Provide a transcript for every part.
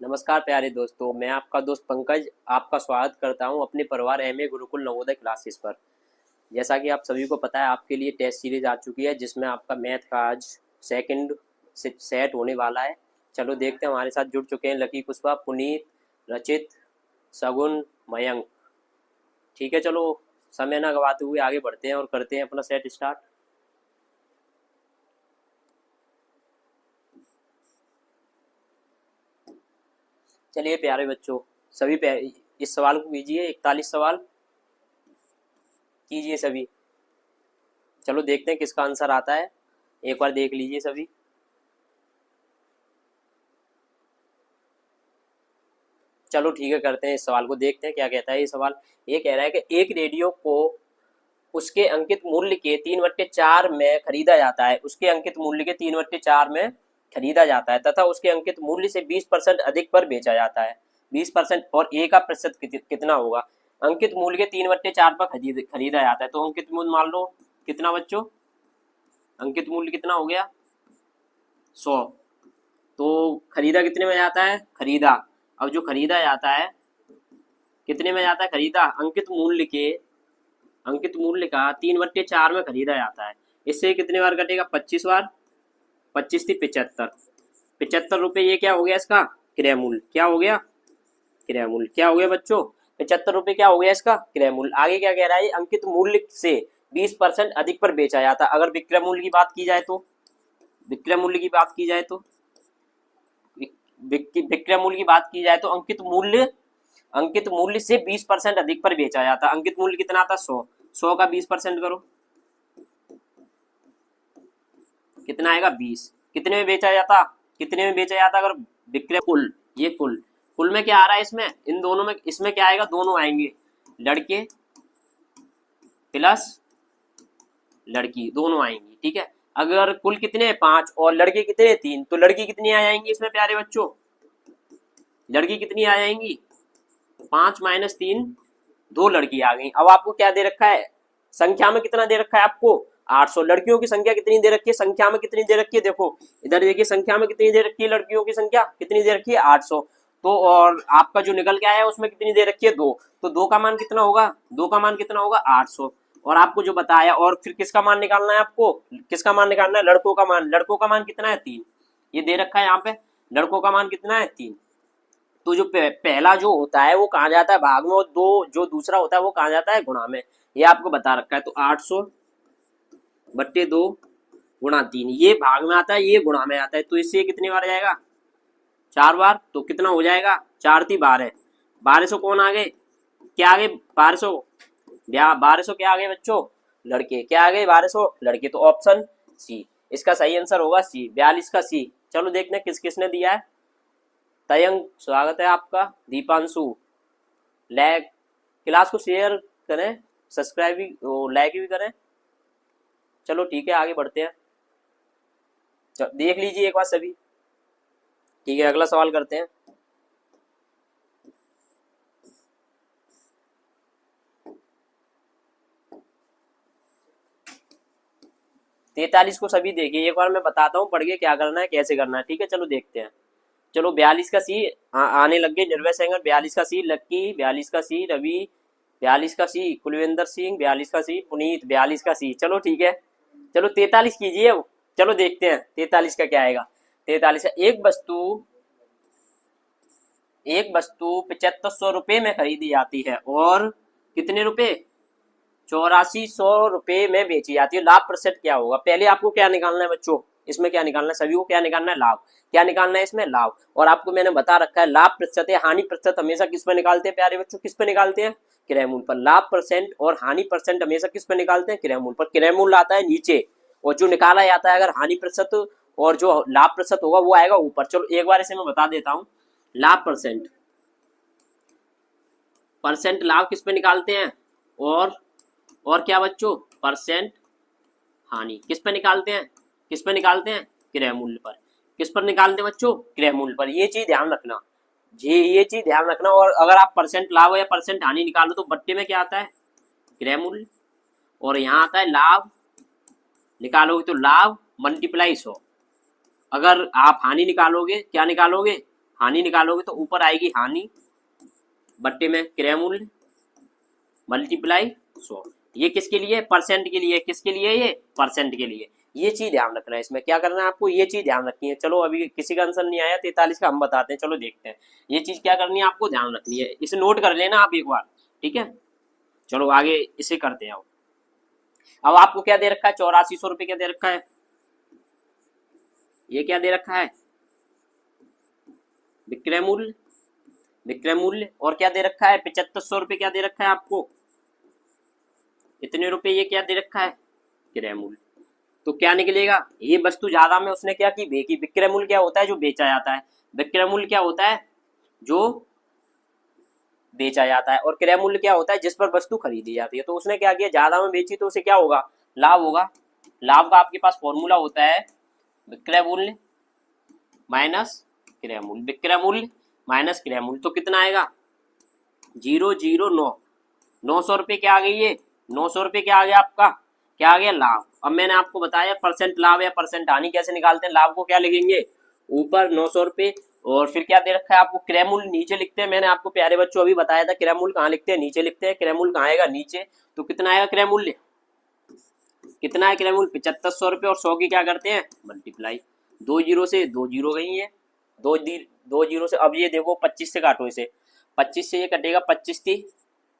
नमस्कार प्यारे दोस्तों, मैं आपका दोस्त पंकज आपका स्वागत करता हूं अपने परिवार एमए गुरुकुल नवोदय क्लासेस पर। जैसा कि आप सभी को पता है, आपके लिए टेस्ट सीरीज आ चुकी है जिसमें आपका मैथ का आज सेकंड सेट होने वाला है। चलो देखते हैं, हमारे साथ जुड़ चुके हैं लकी, पुष्पा, पुनीत, रचित, सगुन, मयंक। ठीक है, चलो समय ना गवाते हुए आगे बढ़ते हैं और करते हैं अपना सेट स्टार्ट। चलिए प्यारे बच्चों, सभी इस सवाल को कीजिए। 41 सवाल कीजिए सभी। चलो देखते हैं किसका आंसर आता है, एक बार देख लीजिए सभी। चलो ठीक है, करते हैं इस सवाल को, देखते हैं क्या कहता है ये सवाल। ये कह रहा है कि एक रेडियो को उसके अंकित मूल्य के 3/4 में खरीदा जाता है, उसके अंकित मूल्य के 3/4 में खरीदा जाता है तथा उसके अंकित मूल्य से 20% अधिक पर बेचा जाता है। 20% और ए का प्रतिशत कितना होगा। अंकित मूल्य के 3/4 पर खरीदा जाता है, तो अंकित मूल्य मान लो कितना बच्चों, अंकित मूल्य कितना हो गया 100। तो खरीदा कितने में जाता है, खरीदा, अब जो खरीदा जाता है कितने में जाता है, खरीदा अंकित मूल्य का 3/4 में खरीदा जाता है। इससे कितने बार कटेगा, 25 बार। 25 थी 75, 75 रुपये ये क्या हो गया इसका क्रय मूल्य, क्या हो गया क्रय मूल्य, क्या हो गया बच्चों 75 रुपये, क्या हो गया इसका क्रय मूल्य। आगे क्या कह रहा है, अंकित मूल्य से 20% अधिक पर बेचा जाता है। अगर विक्रय मूल्य की बात की जाए तो, विक्रय मूल्य की बात की जाए तो विक्रय मूल्य की बात की जाए तो अंकित मूल्य से 20% अधिक पर बेचा जाता। अंकित मूल्य कितना था 100, 100 का 20% करो कितना आएगा 20। कितने में बेचा जाता, कितने में बेचा जाता अगर विक्रय कुल, ये कुल में क्या आ रहा है इसमें, इन दोनों में, इसमें क्या आएगा, दोनों आएंगे, लड़के प्लस लड़की दोनों आएंगी। ठीक है, अगर कुल कितने 5 और लड़के कितने 3, तो लड़की कितनी आ जाएंगी इसमें प्यारे बच्चों, लड़की कितनी आ जाएंगी 5 - 3, 2 लड़की आ गई। अब आपको क्या दे रखा है, संख्या में कितना दे रखा है आपको 800। लड़कियों की संख्या कितनी दे रखी है, संख्या में कितनी दे रखी है, देखो इधर देखिए संख्या में कितनी दे रखी है, लड़कियों की संख्या कितनी दे रखी है 800। तो और आपका जो निकल के आया है उसमें कितनी दे रखी है 2, तो 2 का मान कितना होगा, 2 का मान कितना होगा 800। और आपको जो बताया, और फिर किसका मान निकालना है आपको, किसका मान निकालना है, लड़कों का मान। लड़कों का मान कितना है 3, ये दे रखा है यहाँ पे, लड़कों का मान कितना है 3। तो जो पहला जो होता है वो कहाँ जाता है भाग में, और दो जो दूसरा होता है वो कहाँ जाता है गुणा में, ये आपको बता रखा है। तो 800/2 गुणा 3 ये भाग में आता है, ये गुणा में आता है, तो इससे कितनी बार जाएगा 4 बार। तो कितना हो जाएगा 4 × 3 = 12। 1200 कौन आ गए, क्या आ गए 1200, 1200 क्या आ गए बच्चों, लड़के, क्या आ गए 1200 लड़के। तो ऑप्शन सी इसका सही आंसर होगा, सी 42 का सी। चलो देखते हैं किस किसने दिया है। तयंग स्वागत है आपका, दीपांशु, लाइक, क्लास को शेयर करें, सब्सक्राइब भी, लाइक भी करें। चलो ठीक है, आगे बढ़ते हैं, देख लीजिए एक बार सभी। ठीक है, अगला सवाल करते हैं। तैतालीस को सभी देखिए, एक बार मैं बताता हूँ पढ़ के क्या करना है, कैसे करना है। ठीक है, चलो देखते हैं। चलो 42 का सी आने लग गए, निर्भय सेंगर 42 का सी, लक्की 42 का सी, रवि 42 का सी, कुलविंदर सिंह 42 का सी, पुनीत 42 का सी। चलो ठीक है, चलो 43 कीजिए। चलो देखते हैं 43 का क्या आएगा। 43 का, एक वस्तु 7500 रुपये में खरीदी जाती है और कितने रुपए 8400 रुपये में बेची जाती है। लाभ प्रतिशत क्या होगा, पहले आपको क्या निकालना है बच्चों, इसमें क्या निकालना है, सभी को क्या निकालना है, लाभ। क्या निकालना है इसमें, लाभ। और आपको मैंने बता रखा है लाभ प्रतिशत है, हानि प्रतिशत हमेशा किस पे निकालते हैं प्यारे बच्चों, किस पे निकालते हैं, क्रय मूल्य पर। लाभ परसेंट और हानि परसेंट हमेशा किस पे निकालते हैं, क्रय मूल्य पर। क्रय मूल्य आता है नीचे और जो निकाला जाता है अगर हानि प्रतिशत और जो लाभ प्रतिशत होगा वो आएगा ऊपर। चलो एक बार इसे मैं बता देता हूँ। लाभ परसेंट, परसेंट लाभ किस पे निकालते हैं, और क्या बच्चों परसेंट हानि किस पे निकालते हैं, किस पे निकालते हैं, क्रय मूल्य पर। किस पर निकालते हैं बच्चों, क्रय मूल्य पर। ये चीज ध्यान रखना जी, ये चीज ध्यान रखना। और अगर आप परसेंट लाभ या परसेंट हानि निकालो तो बट्टे में क्या आता है, क्रय मूल्य, और यहाँ आता है लाभ। निकालोगे तो लाभ मल्टीप्लाई 100। अगर आप हानि निकालोगे, क्या निकालोगे, हानि निकालोगे तो ऊपर आएगी हानि बट्टे में क्रय मूल्य मल्टीप्लाई 100। ये किसके लिए? परसेंट के लिए। किसके लिए? ये परसेंट के लिए। ये चीज ध्यान रखना है, इसमें क्या करना है आपको, ये चीज ध्यान रखनी है। चलो अभी किसी का आंसर नहीं आया 43 का, हम बताते हैं, चलो देखते हैं। ये चीज क्या करनी है आपको, ध्यान रखनी है, इसे नोट कर लेना आप एक बार, ठीक है। चलो आगे इसे करते हैं। अब आपको क्या दे रखा है, 8400 रुपये क्या दे रखा है, ये क्या दे रखा है, विक्रय मूल्य, विक्रय मूल्य। और क्या दे रखा है, 7500 रुपये क्या दे रखा है आपको, इतने रुपए ये क्या दे रखा है, क्रय मूल्य। तो क्या निकलेगा, ये वस्तु ज्यादा में उसने क्या की, बेची। विक्रय मूल्य क्या होता है, जो बेचा जाता है। विक्रय मूल्य क्या होता है, जो बेचा जाता है। और क्रय मूल्य क्या होता है, जिस पर वस्तु खरीदी जाती है। तो उसने क्या किया, ज्यादा में बेची तो उसे क्या होगा, लाभ होगा। लाभ का आपके पास फॉर्मूला होता है विक्रय मूल्य माइनस क्रय मूल्य, विक्रय मूल्य माइनस क्रय मूल्य। तो कितना आएगा, 009, 900 रुपये क्या आ गई, ये 900 रुपये क्या आ गया आपका, क्या आ गया, लाभ। अब मैंने आपको बताया परसेंट लाभ या परसेंट हानि कैसे निकालते हैं। लाभ को क्या लिखेंगे, ऊपर 900 रुपये, और फिर क्या दे रखा है आपको, क्रय मूल्य नीचे लिखते हैं। मैंने आपको प्यारे बच्चों अभी बताया था क्रय मूल्य कहाँ लिखते हैं, नीचे लिखते हैं। क्रय मूल्य कहाँ आएगा, नीचे। तो कितना आएगा क्रय मूल्य, कितना है क्रय मूल्य, 7500 रुपये। और 100 की क्या करते हैं, मल्टीप्लाई। 2 जीरो से 2 जीरो गई है, 2 जीरो से। अब ये देखो 25 से काटो इसे, 25 से ये कटेगा, 25 थी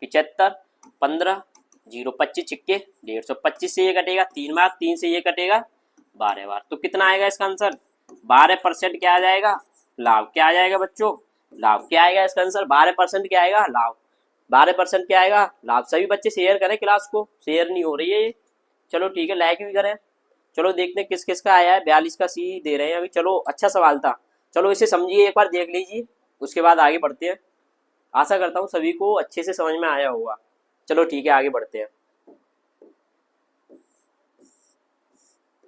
75, 15 जीरो, 25 छिक्के 150, 25 से ये कटेगा 3 बार, 3 से ये कटेगा 12 बार। तो कितना आएगा इसका आंसर, 12% क्या आ जाएगा, लाभ। क्या आ जाएगा बच्चों, लाभ। क्या आएगा इसका आंसर, 12% क्या आएगा, लाभ। 12% क्या आएगा, लाभ। सभी बच्चे शेयर करें क्लास को, शेयर नहीं हो रही है ये। चलो ठीक है, लाइक भी करें। चलो देखते हैं किस किस का आया है। 42 का सी दे रहे हैं अभी। चलो अच्छा सवाल था, चलो इसे समझिए, एक बार देख लीजिए, उसके बाद आगे बढ़ते हैं। आशा करता हूँ सभी को अच्छे से समझ में आया होगा। चलो ठीक है, आगे बढ़ते हैं।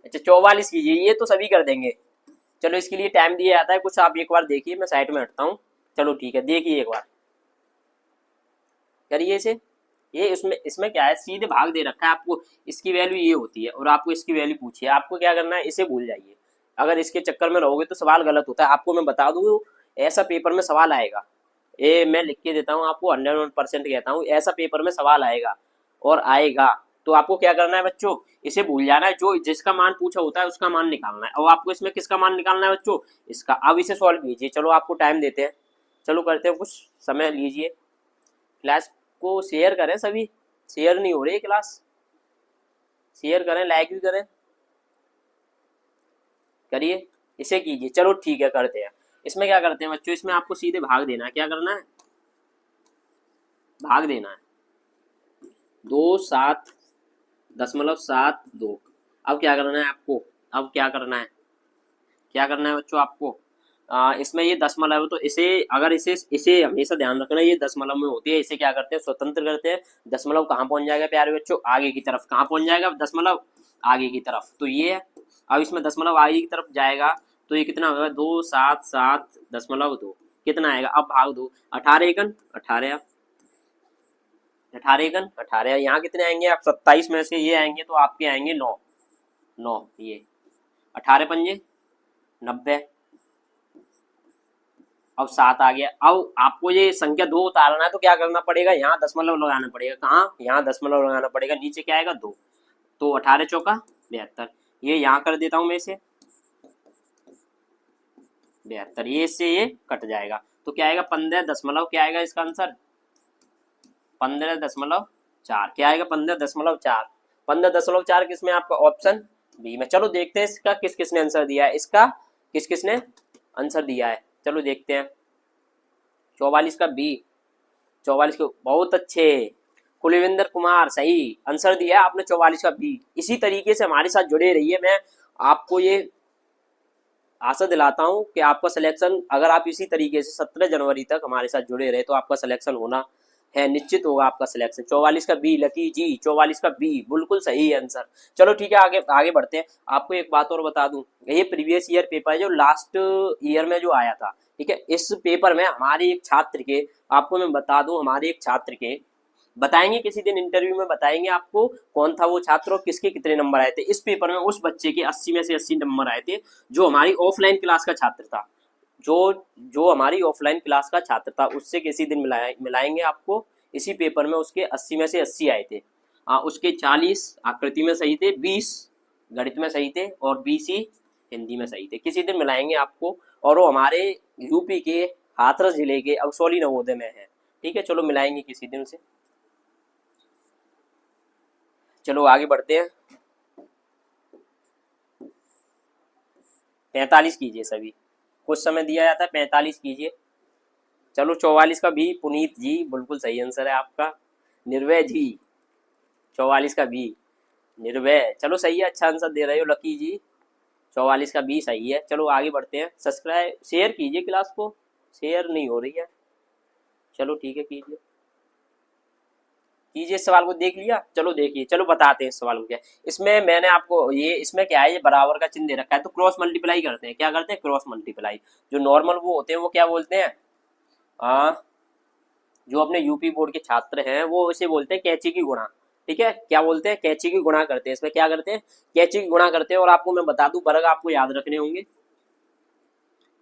अच्छा 44 कीजिए, ये तो सभी कर देंगे। चलो इसके लिए टाइम दिया जाता है कुछ, आप एक बार देखिए, मैं साइड में हटता हूँ। चलो ठीक है, देखिए एक बार करिए इसे। ये इसमें क्या है, सीधे भाग दे रखा है आपको, इसकी वैल्यू ये होती है और आपको इसकी वैल्यू पूछी है। आपको क्या करना है, इसे भूल जाइए। अगर इसके चक्कर में रहोगे तो सवाल गलत होता है। आपको मैं बता दूँ, ऐसा पेपर में सवाल आएगा, ये मैं लिख के देता हूँ आपको, 101% कहता हूँ, ऐसा पेपर में सवाल आएगा और आएगा। तो आपको क्या करना है बच्चों, इसे भूल जाना है, जो जिसका मान पूछा होता है उसका मान निकालना है। और आपको इसमें किसका मान निकालना है बच्चों, इसका। अब इसे सॉल्व कीजिए। चलो आपको टाइम देते हैं, चलो करते हैं, कुछ समय लीजिए। क्लास को शेयर करें सभी, शेयर नहीं हो रही क्लास, शेयर करें, लाइक भी करें, करिए, इसे कीजिए। चलो ठीक है, करते हैं। इसमें क्या करते हैं बच्चों, इसमें आपको सीधे भाग देना है। क्या करना है, भाग देना है। 2.7.72। अब क्या करना है आपको, अब क्या करना है, क्या करना है बच्चों आपको, इसमें ये दशमलव, तो इसे अगर इसे हमेशा ध्यान रखना, ये दशमलव में होती है। इसे क्या करते हैं, स्वतंत्र करते हैं। दशमलव कहाँ पहुंच जाएगा प्यारे बच्चों, आगे की तरफ। कहाँ पहुंच जाएगा दशमलव, आगे की तरफ। तो ये है, अब इसमें दशमलव आगे की तरफ जाएगा तो ये कितना होगा, 277.2 कितना आएगा। अब भाग दो, 18 एकन 18, 18 एकन 18, यहाँ कितने आएंगे आप, 27 में से ये आएंगे तो आपके आएंगे 9, ये 18 पंजे 90। अब 7 आ गया। अब आपको ये संख्या 2 उतारना है तो क्या करना पड़ेगा, यहाँ दशमलव लगाना पड़ेगा। कहाँ, यहाँ दशमलव लगाना पड़ेगा, नीचे क्या आएगा 2। तो 18 चौका 72, ये यहाँ कर देता हूँ मैं इसे 72, ये इससे ये कट जाएगा। तो क्या आएगा 15 क्या आएगा इसका आंसर, 15.4। क्या आएगा 15.4, 15.4 किसमें आपका ऑप्शन बी में। चलो देखते हैं इसका किस किसने आंसर दिया है, इसका किस किसने आंसर दिया है। चलो देखते हैं, 44 का बी, 44 को बहुत अच्छे, कुलविंदर कुमार सही आंसर दिया आपने, 44 का बी। इसी तरीके से हमारे साथ जुड़े रहिए। मैं आपको ये आशा दिलाता हूं कि आपका सिलेक्शन, अगर आप इसी तरीके से 17 जनवरी तक हमारे साथ जुड़े रहे तो आपका सिलेक्शन होना है, निश्चित होगा आपका सिलेक्शन। 44 का बी लकी जी, 44 का बी बिल्कुल सही आंसर। चलो ठीक है, आगे बढ़ते हैं। आपको एक बात और बता दूं, ये प्रीवियस ईयर पेपर है जो लास्ट ईयर में जो आया था, ठीक है। इस पेपर में हमारे एक छात्र के, आपको मैं बता दूं, हमारे एक छात्र के बताएंगे, किसी दिन इंटरव्यू में बताएंगे आपको कौन था वो छात्र और किसके कितने नंबर आए थे। इस पेपर में उस बच्चे के 80 में से 80 नंबर आए थे जो हमारी ऑफलाइन क्लास का छात्र था, जो जो हमारी ऑफलाइन क्लास का छात्र था उससे किसी दिन मिलाएंगे आपको। इसी पेपर में उसके 80 में से 80 आए थे। उसके 40 आकृति में सही थे, 20 गणित में सही थे और 20 ही हिंदी में सही थे। किसी दिन मिलाएंगे आपको। और वो हमारे यूपी के हाथरस जिले के अगसोली नवोदय में है। ठीक है, चलो मिलाएंगे किसी दिन उसे। चलो आगे बढ़ते हैं। 45 कीजिए सभी, कुछ समय दिया जाता है, 45 कीजिए। चलो 44 का भी पुनीत जी, बिल्कुल सही आंसर है आपका। निर्भय जी 44 का भी निर्भय, चलो सही है, अच्छा आंसर दे रहे हो लकी जी। 44 का भी सही है। चलो आगे बढ़ते हैं। सब्सक्राइब शेयर कीजिए क्लास को, शेयर नहीं हो रही है। चलो ठीक है कीजिए कीजिए। सवाल को देख लिया, चलो देखिए, चलो बताते हैं सवाल को क्या। इसमें मैंने आपको ये, इसमें क्या है, ये बराबर का चिन्ह दे रखा है तो क्रॉस मल्टीप्लाई करते हैं। क्या करते हैं? Cross multiply. जो नॉर्मल वो होते हैं वो क्या बोलते हैं, जो अपने यूपी बोर्ड के छात्र हैं वो इसे बोलते हैं कैंची की गुणा। ठीक है, क्या बोलते हैं? कैंची की गुणा करते हैं। इसमें क्या करते हैं? कैंची की गुणा करते हैं। और आपको मैं बता दूं, वर्ग आपको याद रखने होंगे।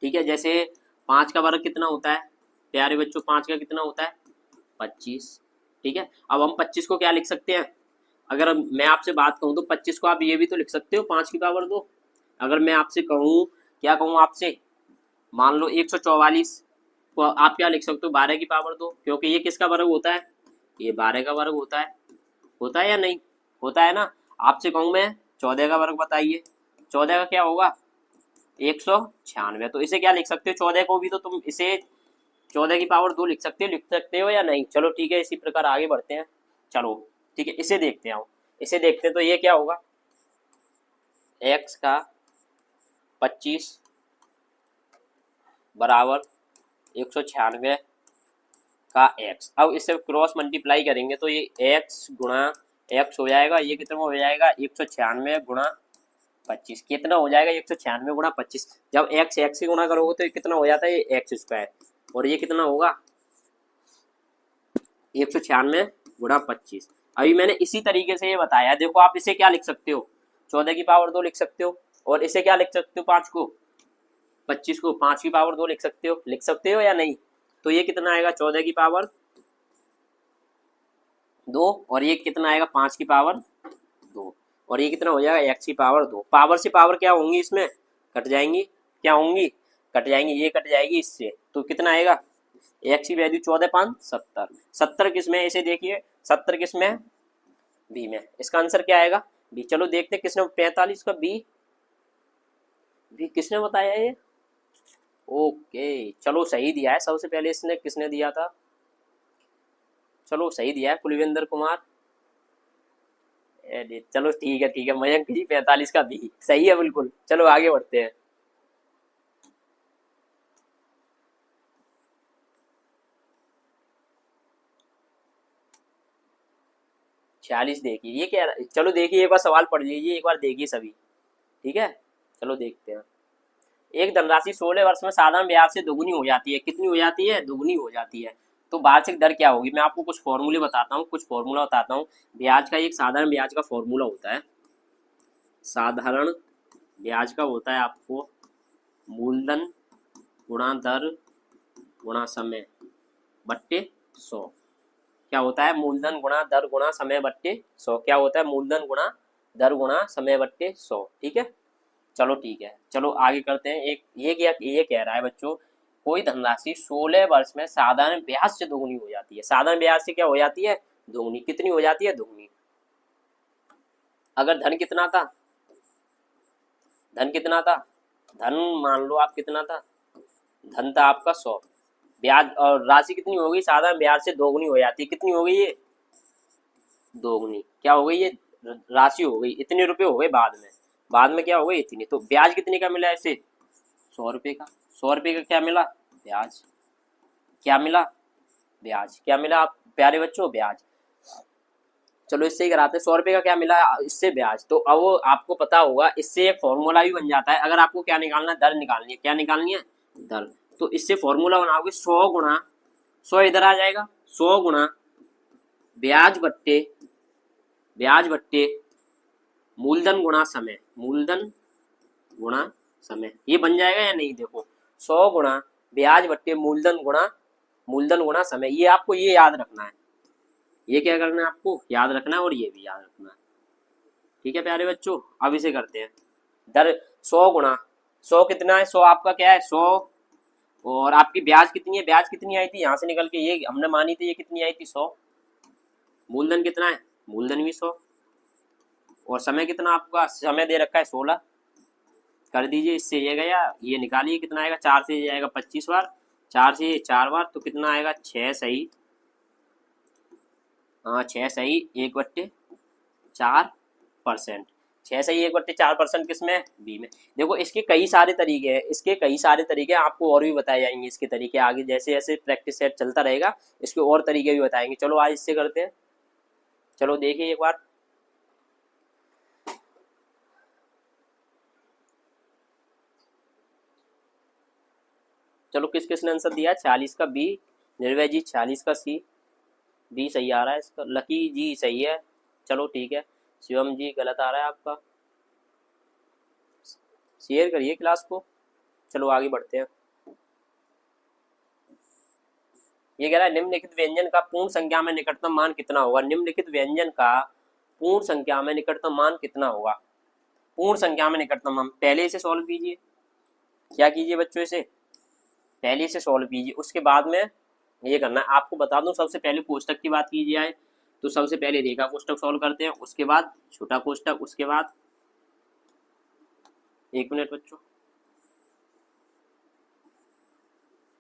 ठीक है, जैसे 5 का वर्ग कितना होता है प्यारे बच्चों? 5 का कितना होता है? 25। ठीक है, अब हम 25 को क्या लिख सकते हैं? अगर मैं आपसे बात कहूँ तो 25 को आप ये भी तो लिख सकते हो 5 की पावर 2। अगर मैं आपसे कहूँ, क्या कहूँ आपसे, मान लो 144 को आप क्या लिख सकते हो? 12 की पावर 2, क्योंकि ये किसका वर्ग होता है? ये 12 का वर्ग होता है या नहीं? होता है ना। आपसे कहूँ मैं 14 का वर्ग बताइए, 14 का क्या होगा? 196। तो इसे क्या लिख सकते हो? 14 को भी तो तुम इसे 14 की पावर 2 लिख सकते हो या नहीं? चलो ठीक है, इसी प्रकार आगे बढ़ते हैं। चलो ठीक है, इसे देखते हैं। इसे देखते हैं तो ये क्या होगा? x का 25 बराबर 196 का x। अब इसे क्रॉस मल्टीप्लाई करेंगे तो ये x गुणा x हो जाएगा। ये कितना हो जाएगा? 196 गुणा 25। कितना हो जाएगा? 196 गुणा 25। जब x से गुणा करोगे तो ये कितना हो जाता है? ये x स्क्वायर। और ये कितना होगा? 196 गुणा 25। अभी मैंने इसी तरीके से ये बताया। देखो आप इसे क्या लिख सकते हो? 14 की पावर 2 लिख सकते हो। और इसे क्या लिख सकते हो? 5 को, 25 को 5 की पावर 2 लिख सकते हो या नहीं? तो ये कितना आएगा? 14 की पावर 2। और ये कितना आएगा? 5 की पावर 2। और ये कितना हो जाएगा? x की पावर 2। पावर से पावर क्या होंगी? इसमें कट जाएंगी। क्या होंगी? कट जाएंगी। ये कट जाएगी इससे, तो कितना आएगा? x की वैल्यू 14 5 70। 70 किस में? इसे देखिए, 70 किस में? बी में। इसका आंसर क्या आएगा? बी। चलो देखते किसने 45 का बी किसने बताया ये? ओके, चलो सही दिया है। सबसे पहले इसने किसने दिया था? चलो सही दिया है, कुलविंदर कुमार। चलो ठीक है मयंक जी 45 का बी सही है बिल्कुल। चलो आगे बढ़ते हैं। छियालीस देखिए, ये क्या? चलो देखिए, एक बार सवाल पढ़ लीजिए, एक बार देखिए सभी। ठीक है, चलो देखते हैं। एक धनराशि 16 वर्ष में साधारण ब्याज से दोगुनी हो जाती है। कितनी हो जाती है? दोगुनी हो जाती है। तो वार्षिक दर क्या होगी? मैं आपको कुछ फॉर्मूले बताता हूँ, कुछ फॉर्मूला बताता हूँ। ब्याज का, एक साधारण ब्याज का फॉर्मूला होता है। साधारण ब्याज का होता है आपको मूलधन गुणा दर गुणा समय बट्टे 100। क्या होता है? मूलधन गुणा दर गुणा समय बट्टे 100। क्या होता है? मूलधन गुणा दर गुणा समय बट्टे 100। ठीक है, चलो ठीक है, चलो आगे करते हैं। एक ये कह रहा है बच्चों, कोई धनराशि 16 वर्ष में साधारण ब्याज से दोगुनी हो जाती है। साधारण ब्याज से क्या हो जाती है? दोगुनी। कितनी हो जाती है? दोगुनी। अगर धन कितना था? धन मान लो आप कितना था? धन था आपका 100। ब्याज और राशि कितनी हो गई? साधारण ब्याज से दोगुनी हो जाती है। कितनी हो गई ये? दोगुनी। क्या हो गई? ये राशि हो गई। इतने रुपए हो गए बाद में क्या हो गई? इतनी। तो ब्याज कितने का मिला इसे? 100 रुपये का। 100 रुपये का क्या मिला? ब्याज। क्या मिला? ब्याज। क्या मिला आप प्यारे बच्चों? ब्याज। चलो इससे ही कराते हैं। 100 रुपये का क्या मिला? इससे ब्याज। तो अब वो आपको पता होगा, इससे एक फॉर्मूला भी बन जाता है। अगर आपको क्या निकालना है? दर निकालनी है। क्या निकालनी है? दर। तो इससे फॉर्मूला बनाओगे 100 गुणा 100, इधर आ जाएगा 100 गुणा ब्याज बट्टे मूलधन गुणा समय। मूलधन गुणा समय, ये बन जाएगा या नहीं? देखो 100 गुणा ब्याज बट्टे मूलधन गुणा समय। ये आपको ये याद रखना है, ये क्या करना है आपको याद रखना है और ये भी याद रखना है। ठीक है प्यारे बच्चों, अब इसे करते हैं। दर 100 गुणा 100 कितना है, 100 आपका क्या है 100, और आपकी ब्याज कितनी है, ब्याज कितनी आई थी यहाँ से निकल के, ये हमने मानी थी, ये कितनी आई थी 100। मूलधन कितना है, मूलधन भी 100, और समय कितना आपका समय दे रखा है 16। कर दीजिए, इससे ये गया, ये निकालिए कितना आएगा, 4 से ये आएगा 25 बार, 4 से ये 4 बार, तो कितना आएगा 6 सही, हाँ 6 सही 1/4%। 6 सही 1/4% किसमें, बी में। देखो इसके कई सारे तरीके हैं, इसके कई सारे तरीके आपको और भी बताए जाएंगे, इसके तरीके आगे जैसे जैसे प्रैक्टिस सेट चलता रहेगा इसके और तरीके भी बताएंगे। चलो आज इससे करते हैं, चलो देखिए एक बार। चलो किस किसने आंसर दिया, 46 का बी, निर्भय जी 46 का सी, बी सही आ रहा है इसका, लकी जी सही है, चलो ठीक है। शिवम जी गलत आ रहा है आपका, शेयर करिए क्लास को। चलो आगे बढ़ते हैं। ये कह रहा है निम्नलिखित व्यंजन का पूर्ण संख्या में निकटतम मान कितना होगा, निम्नलिखित व्यंजन का पूर्ण संख्या में निकटतम मान कितना होगा। पूर्ण संख्या में निकटतम मान, पहले इसे सॉल्व कीजिए, क्या कीजिए बच्चों, इसे पहले इसे सॉल्व कीजिए, उसके बाद में ये करना है। आपको बता दूं सबसे पहले कोष्टक की बात की जाए तो सबसे पहले रेखा कोष्टक सॉल्व करते हैं, उसके बाद छोटा कोष्टक, उसके बाद एक मिनट बच्चों,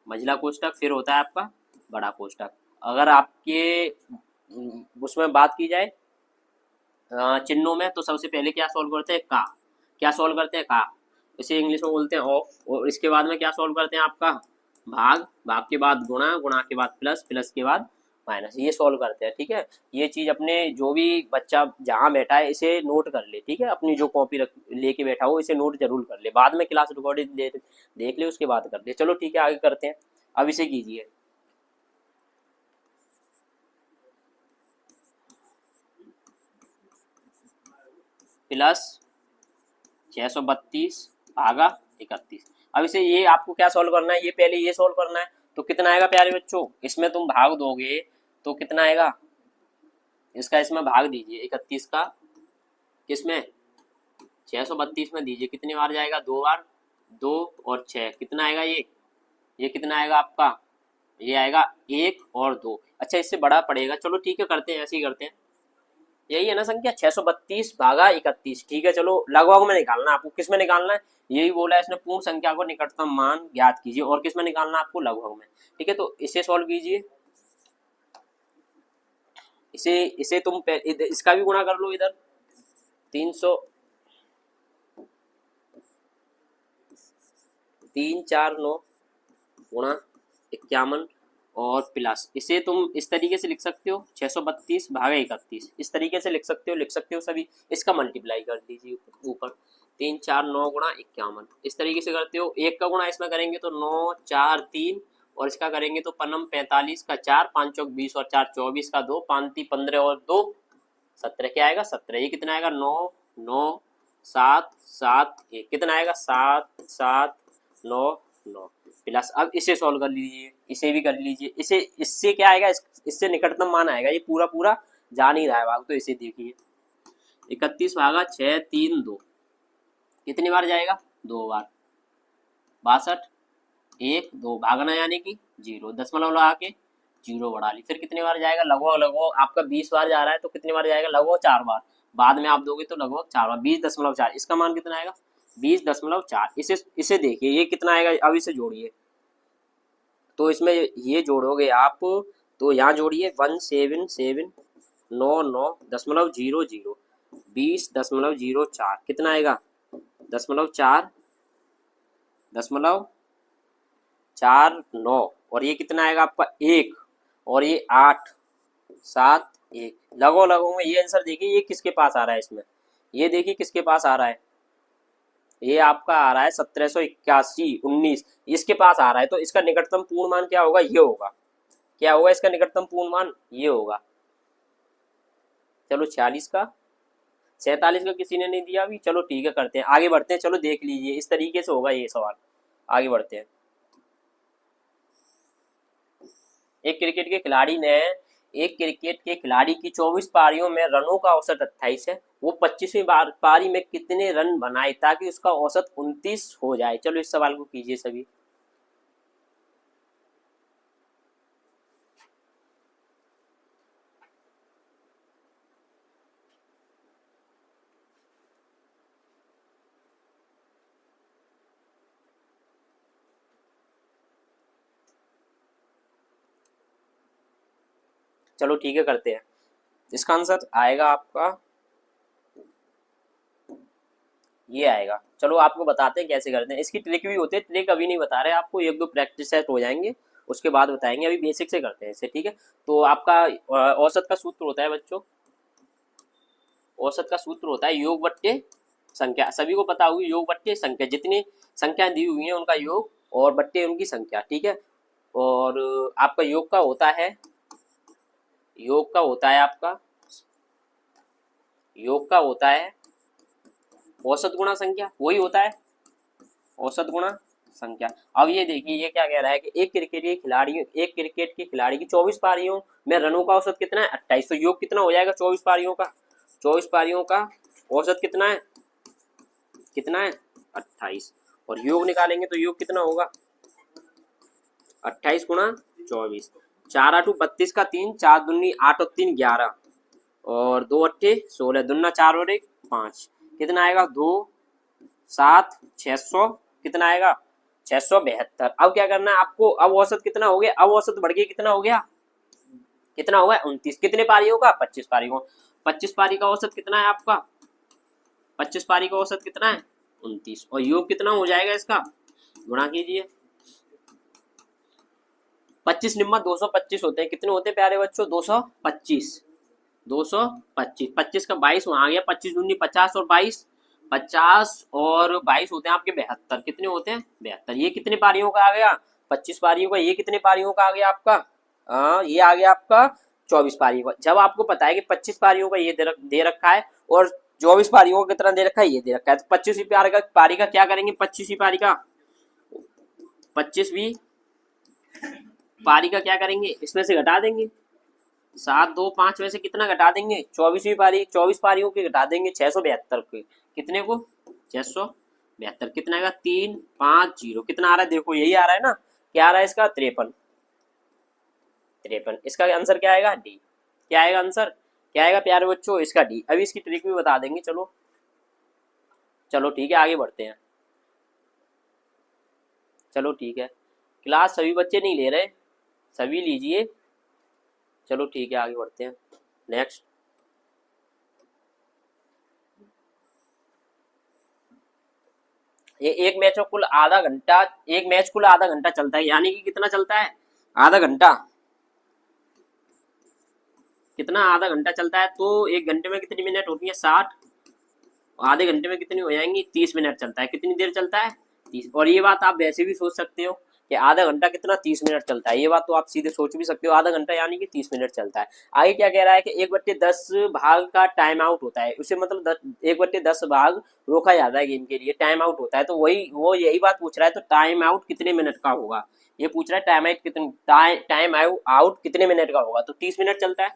मझला कोष्टक, फिर होता है आपका बड़ा कोष्टक। अगर आपके उसमें बात की जाए चिन्हों में, तो सबसे पहले क्या सॉल्व करते हैं, का, क्या सॉल्व करते हैं, का, इसे इंग्लिश में बोलते हैं ऑफ, और इसके बाद में क्या सॉल्व करते हैं आपका भाग, भाग के बाद गुणा, गुणा के बाद प्लस, प्लस के बाद माइनस, ये सॉल्व करते हैं। ठीक है, ये चीज अपने जो भी बच्चा जहाँ बैठा है इसे नोट कर ले, ठीक है, अपनी जो कॉपी रख लेके बैठा हो इसे नोट जरूर कर ले, बाद में क्लास रिकॉर्डिंग देख ले उसके बाद कर ले। चलो ठीक है आगे करते हैं, अब इसे कीजिए। प्लस 632 भागा 31। अब इसे ये आपको क्या सॉल्व करना है, ये पहले ये सॉल्व करना है, तो कितना आएगा प्यारे बच्चों, इसमें तुम भाग दोगे तो कितना आएगा, इसका इसमें भाग दीजिए 31 का, किसमें 632 में दीजिए, कितनी बार जाएगा, 2 बार, 2 और 6 कितना आएगा, ये कितना आएगा आपका, ये आएगा 1 और 2। अच्छा इससे बड़ा पड़ेगा, चलो ठीक है करते हैं, ऐसे ही करते हैं, यही है ना संख्या 632 भागा 31। ठीक है चलो लगभग में निकालना है आपको, किस में निकालना है, यही बोला है इसने, पूर्ण संख्या को निकटतम मान ज्ञात कीजिए, और किस में निकालना है आपको, लगभग में। ठीक है तो इसे सॉल्व कीजिए, इसे इसे तुम इसका भी गुणा कर लो इधर, 300 349 गुणा 51 और प्लस, इसे तुम इस तरीके से लिख सकते हो 632 भागा 31, इस तरीके से लिख सकते हो सभी, इसका मल्टीप्लाई कर दीजिए ऊपर, 349 गुणा 51, इस तरीके से करते हो। एक का गुणा इसमें करेंगे तो 9 4 3, और इसका करेंगे तो पनम 45 का 4, 5 चौक 20 और 4 24 का 2, 5 15 और 2 17, क्या आएगा 17, ये कितना आएगा 9 9 7 7 1, कितना आएगा 7 7 9 9 प्लस। अब इसे सॉल्व कर लीजिए, इसे भी कर लीजिए, इसे इससे क्या आएगा, इससे निकटतम मान आएगा, ये पूरा पूरा जा नहीं रहा है भाग, तो इसे देखिए 31 भागा 6 3 2, कितनी बार जाएगा, 2 बार, 62 1 2 भागना यानी कि 0, दशमलव लगा के 0 बढ़ा ली, फिर कितनी बार जाएगा, लगभग लगभग आपका 20 बार जा रहा है तो कितनी बार जाएगा, लगभग 4 बार, बाद में आप दोगे तो लगभग 4 बार, 20.4, इसका मान कितना आएगा 20.4। इसे देखिए ये कितना आएगा, अब इसे जोड़िए, तो इसमें ये जोड़ोगे आप, तो यहाँ जोड़िए 17799.00 20.04, कितना आएगा 0.49, और ये कितना आएगा आपका 1, और ये 8 7 1, लगो लगो में ये आंसर देखिए, ये किसके पास आ रहा है इसमें, ये देखिए किसके पास आ रहा है, ये आपका आ रहा है 1781 इसके पास आ रहा है, तो इसका निकटतम पूर्ण मान क्या होगा, ये होगा, क्या होगा इसका निकटतम पूर्ण मान, ये होगा। चलो 46 का, 47 का किसी ने नहीं दिया अभी, चलो ठीक है करते हैं, आगे बढ़ते हैं, चलो देख लीजिए इस तरीके से होगा ये सवाल, आगे बढ़ते हैं। एक क्रिकेट के खिलाड़ी ने एक क्रिकेट के खिलाड़ी की 24 पारियों में रनों का औसत 28 है, वो 25वीं पारी में कितने रन बनाए ताकि उसका औसत 29 हो जाए। चलो इस सवाल को कीजिए सभी। चलो ठीक है, करते हैं। इसका आंसर आएगा आपका, ये आएगा। चलो आपको बताते हैं कैसे करते हैं। इसकी ट्रिक भी होती है, ट्रिक अभी नहीं बता रहे आपको, एक दो प्रैक्टिस सेट हो जाएंगे उसके बाद बताएंगे, अभी बेसिक से करते हैं इसे, ठीक है। तो आपका औसत का सूत्र होता है बच्चों, औसत का सूत्र होता है योग बट्टे संख्या। सभी को पता होगी, योग बट्टे संख्या, जितनी संख्या दी हुई है उनका योग और बट्टे उनकी संख्या, ठीक है। और आपका योग का होता है, योग का होता है आपका, योग का होता है औसत गुणा संख्या, वही होता है औसत गुणा संख्या। अब ये देखिए ये क्या कह रहा है कि एक क्रिकेट के खिलाड़ी की 24 पारियों में रनों का औसत कितना है, 28। तो योग कितना हो जाएगा 24 पारियों का, 24 पारियों का औसत कितना है, कितना है 28। और योग निकालेंगे तो योग कितना होगा 28 गुणा 24, 4 8 32 का 3, 4 दूनी 8 और 3 11, और 2 अट्ठे 16, दुन्ना 4 और 1 5, कितना आएगा 2 7 600, कितना आएगा 672। अब क्या करना है आपको, अब औसत कितना हो गया, अब औसत बढ़ गया, कितना हो गया, कितना होगा 29। कितने पारियों का 25 पारियों, 25 पारी का औसत कितना है आपका, 25 पारी का औसत कितना है 29। और योग कितना हो जाएगा इसका, गुणा कीजिए, 25 निम्मा 225 होते हैं, कितने होते हैं प्यारे बच्चों 225, 225, 25 का 22 वहां आ गया, 25 दूनी 50 और 22 50 और 22 होते हैं आपके 72, कितने होते हैं 72। ये कितने पारियों का आ गया 25 पारियों का, ये कितने पारियों का आ गया आपका, ये आ गया आपका 24 पारियों का। जब आपको पता है कि 25 पारियों का ये दे रखा है और 24 पारियों का कितना दे रखा है, ये दे रखा है, तो 25वीं पारी का क्या करेंगे, 25वीं पारी का 25वीं पारी का क्या करेंगे, इसमें से घटा देंगे, 7 2 5 में से कितना घटा देंगे 24वीं पारी, 24 पारियों के घटा देंगे 672 के, कितने को 672, कितना आएगा 3 5 0, कितना आ रहा है देखो यही आ रहा है ना, क्या आ रहा है इसका 53, 53। इसका आंसर क्या आएगा डी, क्या आएगा आंसर, क्या आएगा प्यारे बच्चों इसका डी। अभी इसकी ट्रिक भी बता देंगे। चलो चलो ठीक है आगे बढ़ते हैं। चलो ठीक है, क्लास सभी बच्चे नहीं ले रहे, सभी लीजिए। चलो ठीक है आगे बढ़ते हैं। नेक्स्ट, ये एक मैच में कुल आधा घंटा, एक मैच कुल आधा घंटा चलता है, यानी कि कितना चलता है आधा घंटा, कितना आधा घंटा चलता है। तो एक घंटे में कितनी मिनट होती है 60, आधे घंटे में कितनी हो जाएंगी 30 मिनट चलता है, कितनी देर चलता है 30। और ये बात आप वैसे भी सोच सकते हो कि आधा घंटा कितना 30 मिनट चलता है, ये बात तो आप सीधे सोच भी सकते हो, आधा घंटा यानी कि 30 मिनट चलता है। आगे क्या कह रहा है कि 1/10 भाग का टाइम आउट होता है, उसे मतलब 1/10 भाग रोका जाता है गेम के लिए, टाइम आउट होता है। तो वही वो यही बात पूछ रहा है, तो टाइम आउट कितने मिनट का होगा, ये पूछ रहा है टाइम आउट कितने मिनट का होगा। तो 30 मिनट चलता है,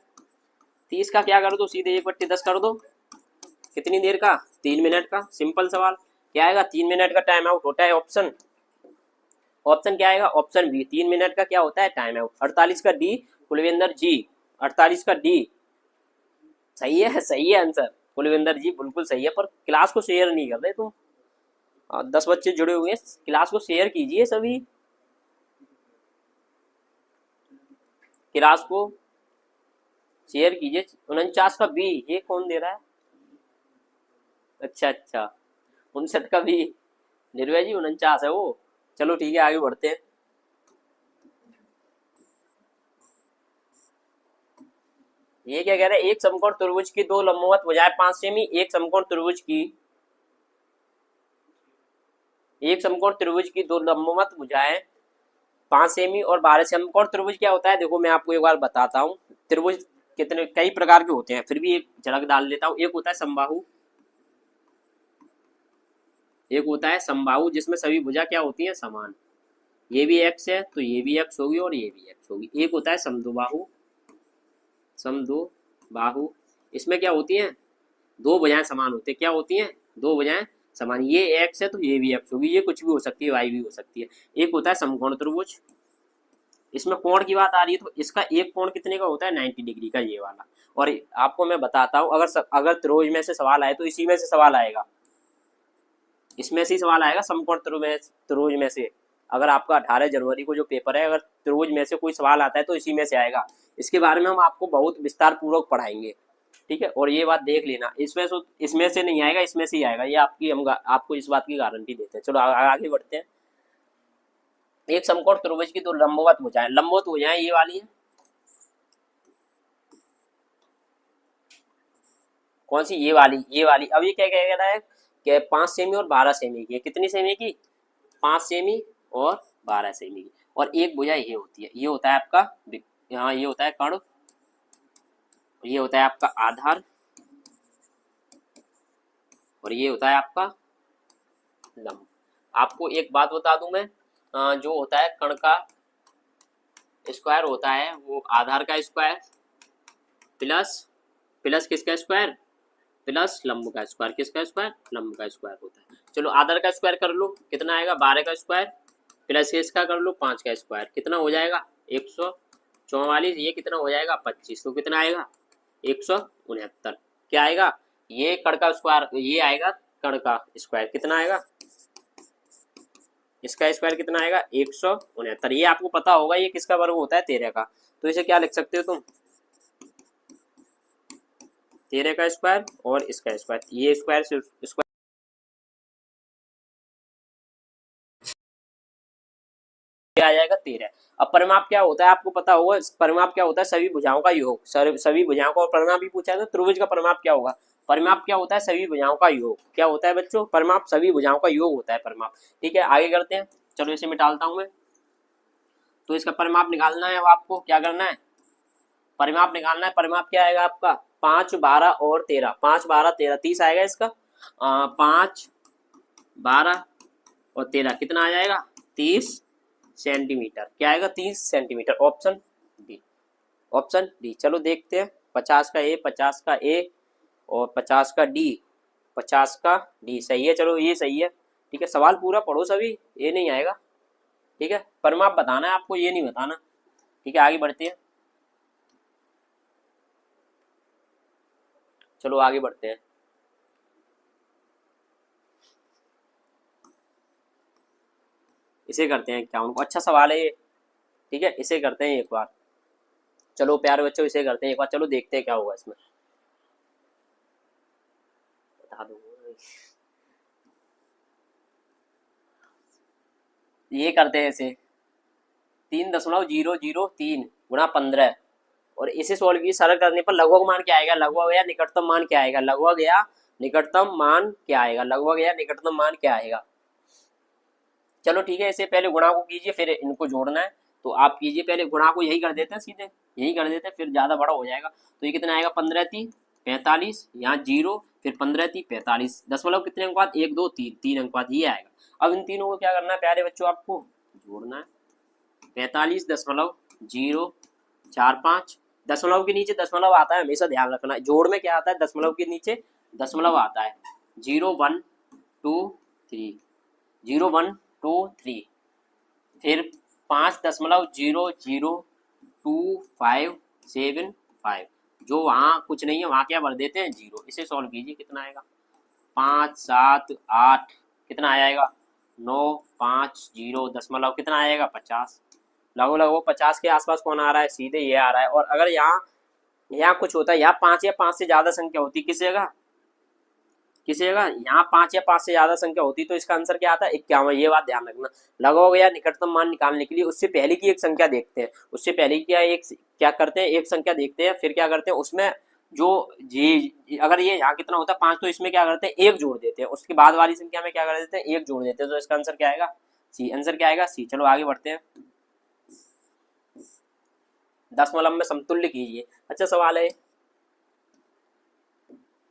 30 का क्या कर दो सीधे 1/10 कर दो, कितनी देर का 3 मिनट का, सिंपल सवाल। क्या आएगा 3 मिनट का टाइम आउट होता है, ऑप्शन, ऑप्शन क्या आएगा ऑप्शन बी, 3 मिनट का क्या होता है टाइम आउट। 48 का डी कुलविंदर जी, 48 का डी सही है, सही है आंसर कुलविंदर जी बिल्कुल सही है। पर क्लास को शेयर नहीं कर रहे तुम, 10 बच्चे जुड़े हुए हैं, क्लास को शेयर कीजिए सभी, क्लास को शेयर कीजिए। 49 का बी, ये कौन दे रहा है, अच्छा अच्छा 59 का बी, निर्भय जी 49 है वो। चलो ठीक है आगे बढ़ते हैं। ये क्या कह रहा है, एक समकोण त्रिभुज की दो लंबवत भुजाएं 5 सेमी, एक समकोण त्रिभुज की, एक समकोण त्रिभुज की दो लंबवत भुजाएं 5 सेमी और 12 सेमी। समकोण त्रिभुज क्या होता है देखो मैं आपको एक बार बताता हूँ, त्रिभुज कितने कई प्रकार के होते हैं, फिर भी एक झलक डाल लेता हूँ। एक होता है समबाहु, एक होता है समबाहु जिसमें सभी भुजा क्या होती है समान, ये भी x है तो ये भी x होगी और ये भी x होगी। एक होता है समद्विबाहु, समद्विबाहु इसमें क्या होती है, दो भुजाएं समान होती है। क्या होती हैं, दो भुजाएं समान। ये x है तो ये भी x होगी, ये कुछ भी हो सकती है, y भी हो सकती है। एक होता है समकोण त्रिभुज, इसमें कोण की बात आ रही है तो इसका एक कोण कितने का होता है, 90 डिग्री का, ये वाला। और आपको मैं बताता हूँ, अगर त्रिभुज में से सवाल आए तो इसी में से सवाल आएगा, इसमें से ही सवाल आएगा, समकोण त्रिभुज में से। अगर आपका 18 जनवरी को जो पेपर है, अगर त्रिभुज में से कोई सवाल आता है तो इसी में से आएगा। इसके बारे में हम आपको बहुत विस्तार पूर्वक पढ़ाएंगे, ठीक है। और ये बात देख लेना, इसमें से नहीं आएगा, इसमें से ही आएगा, ये हम आपको इस बात की गारंटी देते हैं। चलो आगे बढ़ते हैं। एक समकोण त्रिभुज की दो लंबवत भुजाएं, लंबवत भुजाएं ये वाली है, कौन सी, ये वाली, ये वाली। अब ये क्या कह रहा है कि 5 सेमी और 12 सेमी की, कितनी सेमी की, 5 सेमी और 12 सेमी की। और एक भुजा ये होती है, ये होता है आपका, यहाँ ये होता है कर्ण, ये होता है आपका आधार, और ये होता है आपका लंब। आपको एक बात बता दूं मैं, जो होता है कर्ण का स्क्वायर होता है वो आधार का स्क्वायर प्लस प्लस किसका स्क्वायर, प्लस लंब का स्क्वायर, किसका स्क्वायर, लंब का स्क्वायर होता है। चलो आधार का स्क्वायर कर लो, कितना आएगा, 12 का स्क्वायर, प्लस इसका कर लो 5 का स्क्वायर, कितना हो जाएगा 144, ये कितना हो जाएगा 25, तो कितना आएगा 169। क्या आएगा, ये कर्ण का स्क्वायर, ये आएगा कर्ण का स्क्वायर, कितना आएगा, इसका स्क्वायर कितना आएगा 169। ये आपको पता होगा ये किसका वर्ग होता है, 13 का। तो इसे क्या लिख सकते हो तुम, 13 का स्क्वायर और इसका स्क्वायर, ये स्क्वायर स्क्वायर आ जाएगा 13। अब परिमाप क्या होता है आपको पता होगा, परिमाप क्या होता है, सभी भुजाओं का योग, सभी भुजाओं का। और परिमाप भी पूछा है तो त्रिभुज का परिमाप क्या होगा, परिमाप क्या होता है, सभी भुजाओं का योग। क्या होता है बच्चों, परिमाप सभी भुजाओं का योग होता है परिमाप, ठीक है। आगे करते हैं, चलो इसे मिटालता हूं मैं। तो इसका परिमाप निकालना है, अब आपको क्या करना है, परिमाप निकालना है। परिमाप क्या आएगा आपका, 5, 12 और 13, 5, 12, 13, 30 आएगा इसका। 5, 12 और 13 कितना आ जाएगा, 30 सेंटीमीटर। क्या आएगा, 30 centimetre. Option D, option D. चलो देखते हैं, 50 का ए, 50 का ए और 50 का डी, 50 का डी सही है। चलो ये सही है, ठीक है। सवाल पूरा पढ़ो सभी, ये नहीं आएगा, ठीक है। परिमाप बताना है आपको, ये नहीं बताना, ठीक है। आगे बढ़ते हैं, चलो आगे बढ़ते हैं। इसे करते हैं क्या, उनको अच्छा सवाल है ये, ठीक है। इसे करते हैं एक बार, चलो प्यारे बच्चों इसे करते हैं एक बार, चलो देखते हैं क्या होगा इसमें, बता दो। ये करते हैं इसे, 3.003 गुणा 15, और इसे सॉल्व की सरल करने पर लगभग मान क्या आएगा, लगभग या निकटतम मान क्या आएगा, लगभग या निकटतम मान क्या आएगा, लगभग या निकटतम मान क्या आएगा। चलो ठीक है, इसे पहले गुणा को कीजिए फिर इनको जोड़ना है। तो आप कीजिए, पहले गुणा को यही कर देते हैं, सीधे यही कर देते हैं, फिर ज़्यादा बड़ा हो जाएगा। तो ये कितना आएगा, 15 × 3 = 45, यहाँ 0, फिर 15 × 3 = 45, दशमलव कितने अंक बाद, 1, 2, 3, 3 अंक बाद ये आएगा। अब इन तीनों को क्या करना है प्यारे बच्चों, आपको जोड़ना है। 45.045, दशमलव के नीचे दशमलव आता है, हमेशा ध्यान रखना है। जोड़ में क्या आता है, दशमलव के नीचे दशमलव आता है। 0, 1, 2, 3, 0, 1, 2, 3, फिर 5.00255, जो वहाँ कुछ नहीं है वहाँ क्या भर देते हैं, 0। इसे सॉल्व कीजिए, कितना आएगा 5, 7, 8, कितना आ जाएगा 9, 5, 0 दशमलव कितना आएगा 50, लगभग वो 50 के आसपास कौन आ रहा है, सीधे ये आ रहा है। और अगर यहाँ कुछ होता है, यहाँ 5 या 5 से ज्यादा संख्या होती, किस जगह यहाँ 5 या 5 से ज्यादा संख्या होती तो इसका आंसर क्या आता है, 51। ये बात ध्यान रखना। लगभग या निकटतम मान निकालने के लिए उससे पहले की एक संख्या देखते हैं, उससे पहले क्या करते हैं, एक संख्या देखते हैं, फिर क्या करते हैं उसमें जो जी, अगर ये यहाँ कितना होता है 5, तो इसमें क्या करते हैं 1 जोड़ देते हैं, उसके बाद वाली संख्या में क्या कर देते हैं 1 जोड़ देते हैं। तो इसका आंसर क्या आएगा, सी। आंसर क्या आएगा, सी। चलो आगे बढ़ते हैं, दशमलव में समतुल्य कीजिए, अच्छा सवाल है,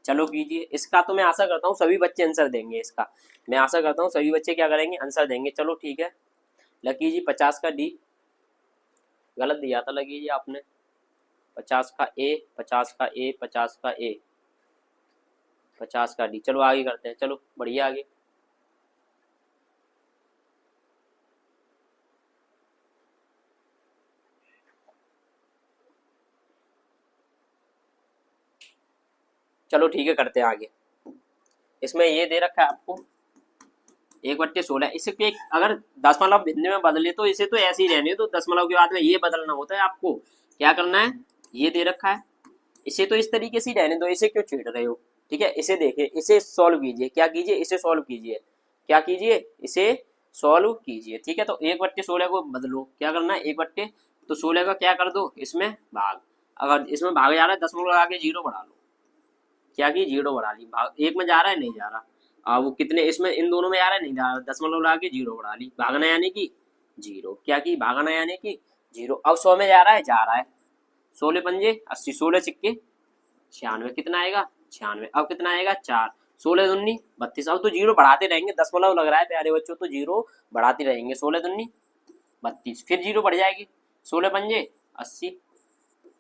चलो कीजिए। इसका तो मैं आशा करता हूँ सभी बच्चे आंसर देंगे, इसका मैं आशा करता हूँ सभी बच्चे क्या करेंगे, आंसर देंगे। चलो ठीक है, लकी जी 50 का डी, गलत दिया था लकी जी आपने। 50 का ए, 50 का ए, 50 का ए, 50 का डी। चलो आगे करते हैं, चलो बढ़िया आगे। चलो ठीक है, करते हैं आगे। इसमें ये दे रखा है आपको 1/16। इसे के अगर दशमलव भिन्न में बदले तो इसे तो ऐसे ही रहने दो, दशमलव के बाद में ये बदलना होता है। आपको क्या करना है, ये दे रखा है, इसे तो इस तरीके से ही रहने दो, इसे क्यों छेड़ रहे हो। ठीक है, इसे देखिए, इसे सॉल्व कीजिए। क्या कीजिए, इसे सॉल्व कीजिए। क्या कीजिए, इसे सॉल्व कीजिए। ठीक है, तो 1/16 को बदलो। क्या करना है, 1/16 का क्या कर दो, इसमें भाग। अगर इसमें भाग जा रहा है, दशमलव लगा के जीरो बढ़ा लो। क्या की, जीरो बढ़ा ली। भाग एक में जा रहा है, नहीं जा रहा। वो कितने इसमें, इन दोनों में जा रहा है, नहीं जा रहा, दशमलव लगा के जीरो बढ़ा ली। भागना यानी कि जीरो। क्या की, भागना यानी कि जीरो। अब 100 में जा रहा है, जा रहा है। 16 पंजे 80, 16 सिक्के 96, कितना आएगा 96। अब कितना आएगा 4, 16 दूनी 32। अब तो जीरो बढ़ाते रहेंगे, दशमलव लग रहा है प्यारे बच्चों, तो जीरो बढ़ाते रहेंगे। 16 दूनी 32, फिर जीरो बढ़ जाएगी। 16 पंजे 80,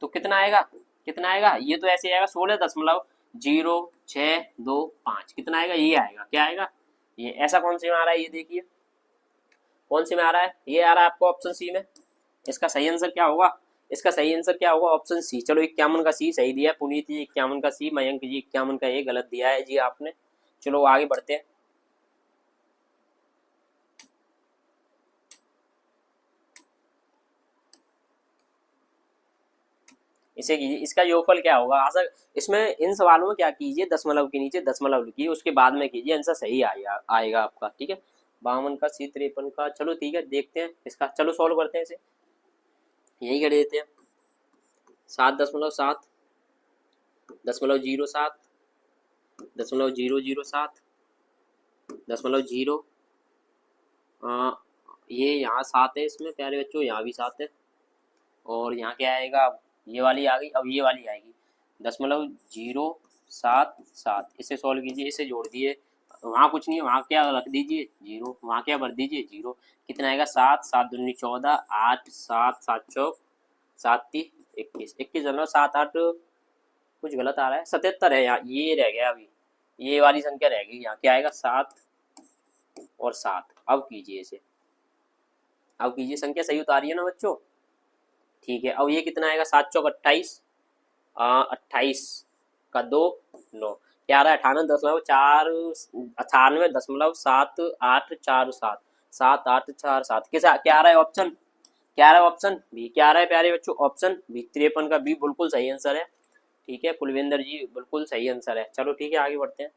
तो कितना आएगा, कितना आएगा, ये तो ऐसे आएगा 16.0625। कितना आएगा, ये आएगा। क्या आएगा, ये। ऐसा कौन से में आ रहा है, ये देखिए कौन से में आ रहा है, ये आ रहा है आपको ऑप्शन सी में। इसका सही आंसर क्या होगा, इसका सही आंसर क्या होगा, ऑप्शन सी। चलो 51 का सी सही दिया है, पुनीत जी 51 का सी, मयंक जी 51 का ए गलत दिया है जी आपने। चलो आगे बढ़ते हैं। इसे कीजिए, इसका योगफल क्या होगा। आशा इसमें इन सवालों में क्या कीजिए, दशमलव के नीचे दशमलव लिखिए, उसके बाद में कीजिए, आंसर सही आएगा आएगा आपका। ठीक है, 52 का सी, 53 का। चलो ठीक है, देखते हैं इसका। चलो सॉल्व करते हैं इसे, यही कर देते हैं। 7.7, 0.07, 0.007, 0.0। ये यहाँ 7 है इसमें प्यारे बच्चों, यहाँ भी 7 है। और यहाँ क्या आएगा, ये वाली आ गई, अब ये वाली आएगी 0.077। इसे सॉल्व कीजिए, इसे जोड़ दिए। वहाँ कुछ नहीं है, वहाँ क्या रख दीजिए जीरो, वहाँ क्या भर दीजिए जीरो। कितना आएगा 7, 7 दूनी 14, 8, 7, 7 चौक 7 ती 21, 21 जनरल 7 8, कुछ गलत आ रहा है, 77 है यहाँ, ये रह गया अभी, ये वाली संख्या रह गई। यहाँ क्या आएगा 7 और 7। अब कीजिए इसे, अब कीजिए, संख्या सही उतारिए ना बच्चों। ठीक है, अब ये कितना आएगा 7 चौक 28, 28 का 2 9, क्या आ रहा है 98.4, 98.7847, 7847। किसा क्या आ रहा है ऑप्शन, क्या आ रहा है ऑप्शन बी। क्या आ रहा है प्यारे बच्चों, ऑप्शन बी 53 का बी बिल्कुल सही आंसर है। ठीक है कुलविंदर जी, बिल्कुल सही आंसर है। चलो ठीक है, आगे बढ़ते हैं।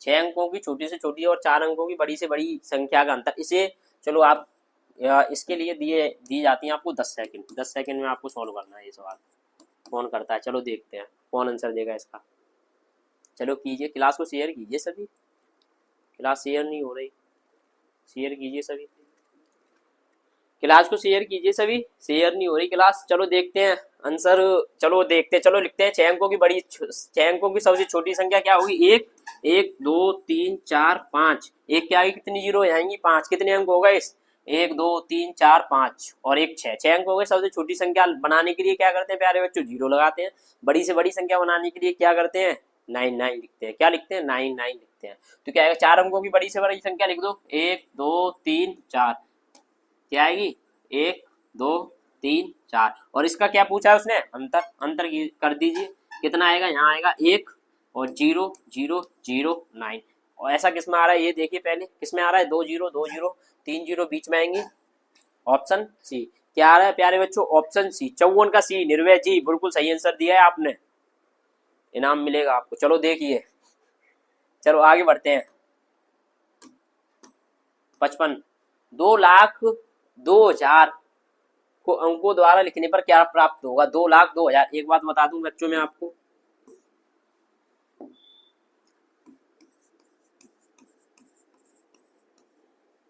6 अंकों की छोटी से छोटी और 4 अंकों की बड़ी से बड़ी संख्या का अंतर, इसे चलो आप इसके लिए दी जाती हैं आपको 10 सेकंड। 10 सेकंड में आपको सॉल्व करना है ये सवाल। कौन करता है, चलो देखते हैं कौन आंसर देगा इसका। चलो कीजिए, क्लास को शेयर कीजिए सभी, क्लास शेयर नहीं हो रही, शेयर कीजिए सभी, क्लास को शेयर कीजिए सभी, शेयर नहीं हो रही क्लास। चलो देखते हैं आंसर, चलो देखते हैं, चलो लिखते हैं। 6 अंकों की बड़ी, 6 अंकों की सबसे छोटी संख्या क्या होगी, 1, 1 2 3 4 5। एक के आगे कितनी जीरो आएंगी, 5। कितने अंक हो गए इस, 1 2 3 4 5 और एक 6, 6 अंक हो गए। सबसे छोटी संख्या बनाने के लिए क्या करते हैं प्यारे बच्चों, जीरो लगाते हैं। बड़ी से बड़ी संख्या बनाने के लिए क्या करते हैं, 9 9 लिखते हैं। क्या लिखते हैं, 9 9 लिखते हैं। तो क्या आएगा, 4 अंकों की बड़ी से बड़ी संख्या लिख दो, 1 2 3 4। क्या आएगी, 1 2 3 4। और इसका क्या पूछा है उसने, अंतर, अंतर कर दीजिए। कितना आएगा, यहाँ आएगा 1 और 0 0 0 9। और ऐसा किस में आ रहा है, ये देखिए पहले किस में आ रहा है, 2 0 2 0 3 0 बीच में आएंगी, ऑप्शन सी। क्या आ रहा है प्यारे बच्चों, ऑप्शन सी। 54 का सी, निर्भय जी बिल्कुल सही आंसर दिया है आपने, इनाम मिलेगा आपको। चलो देखिए, चलो आगे बढ़ते हैं। 55, 2,02,000 को अंकों द्वारा लिखने पर क्या प्राप्त होगा, 2,02,000। एक बात बता दूं बच्चों मैं आपको,